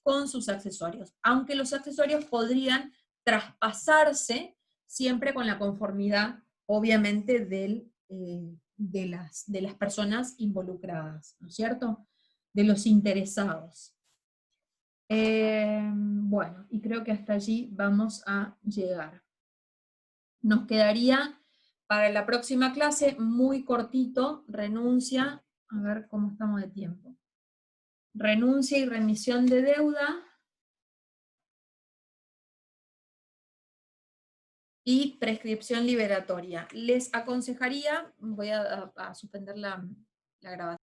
con sus accesorios, aunque los accesorios podrían traspasarse siempre con la conformidad, obviamente, de las personas involucradas, ¿no es cierto? De los interesados. Bueno, y creo que hasta allí vamos a llegar. Nos quedaría para la próxima clase, muy cortito, renuncia, a ver cómo estamos de tiempo. Renuncia y remisión de deuda, y prescripción liberatoria. Les aconsejaría, voy a suspender la grabación.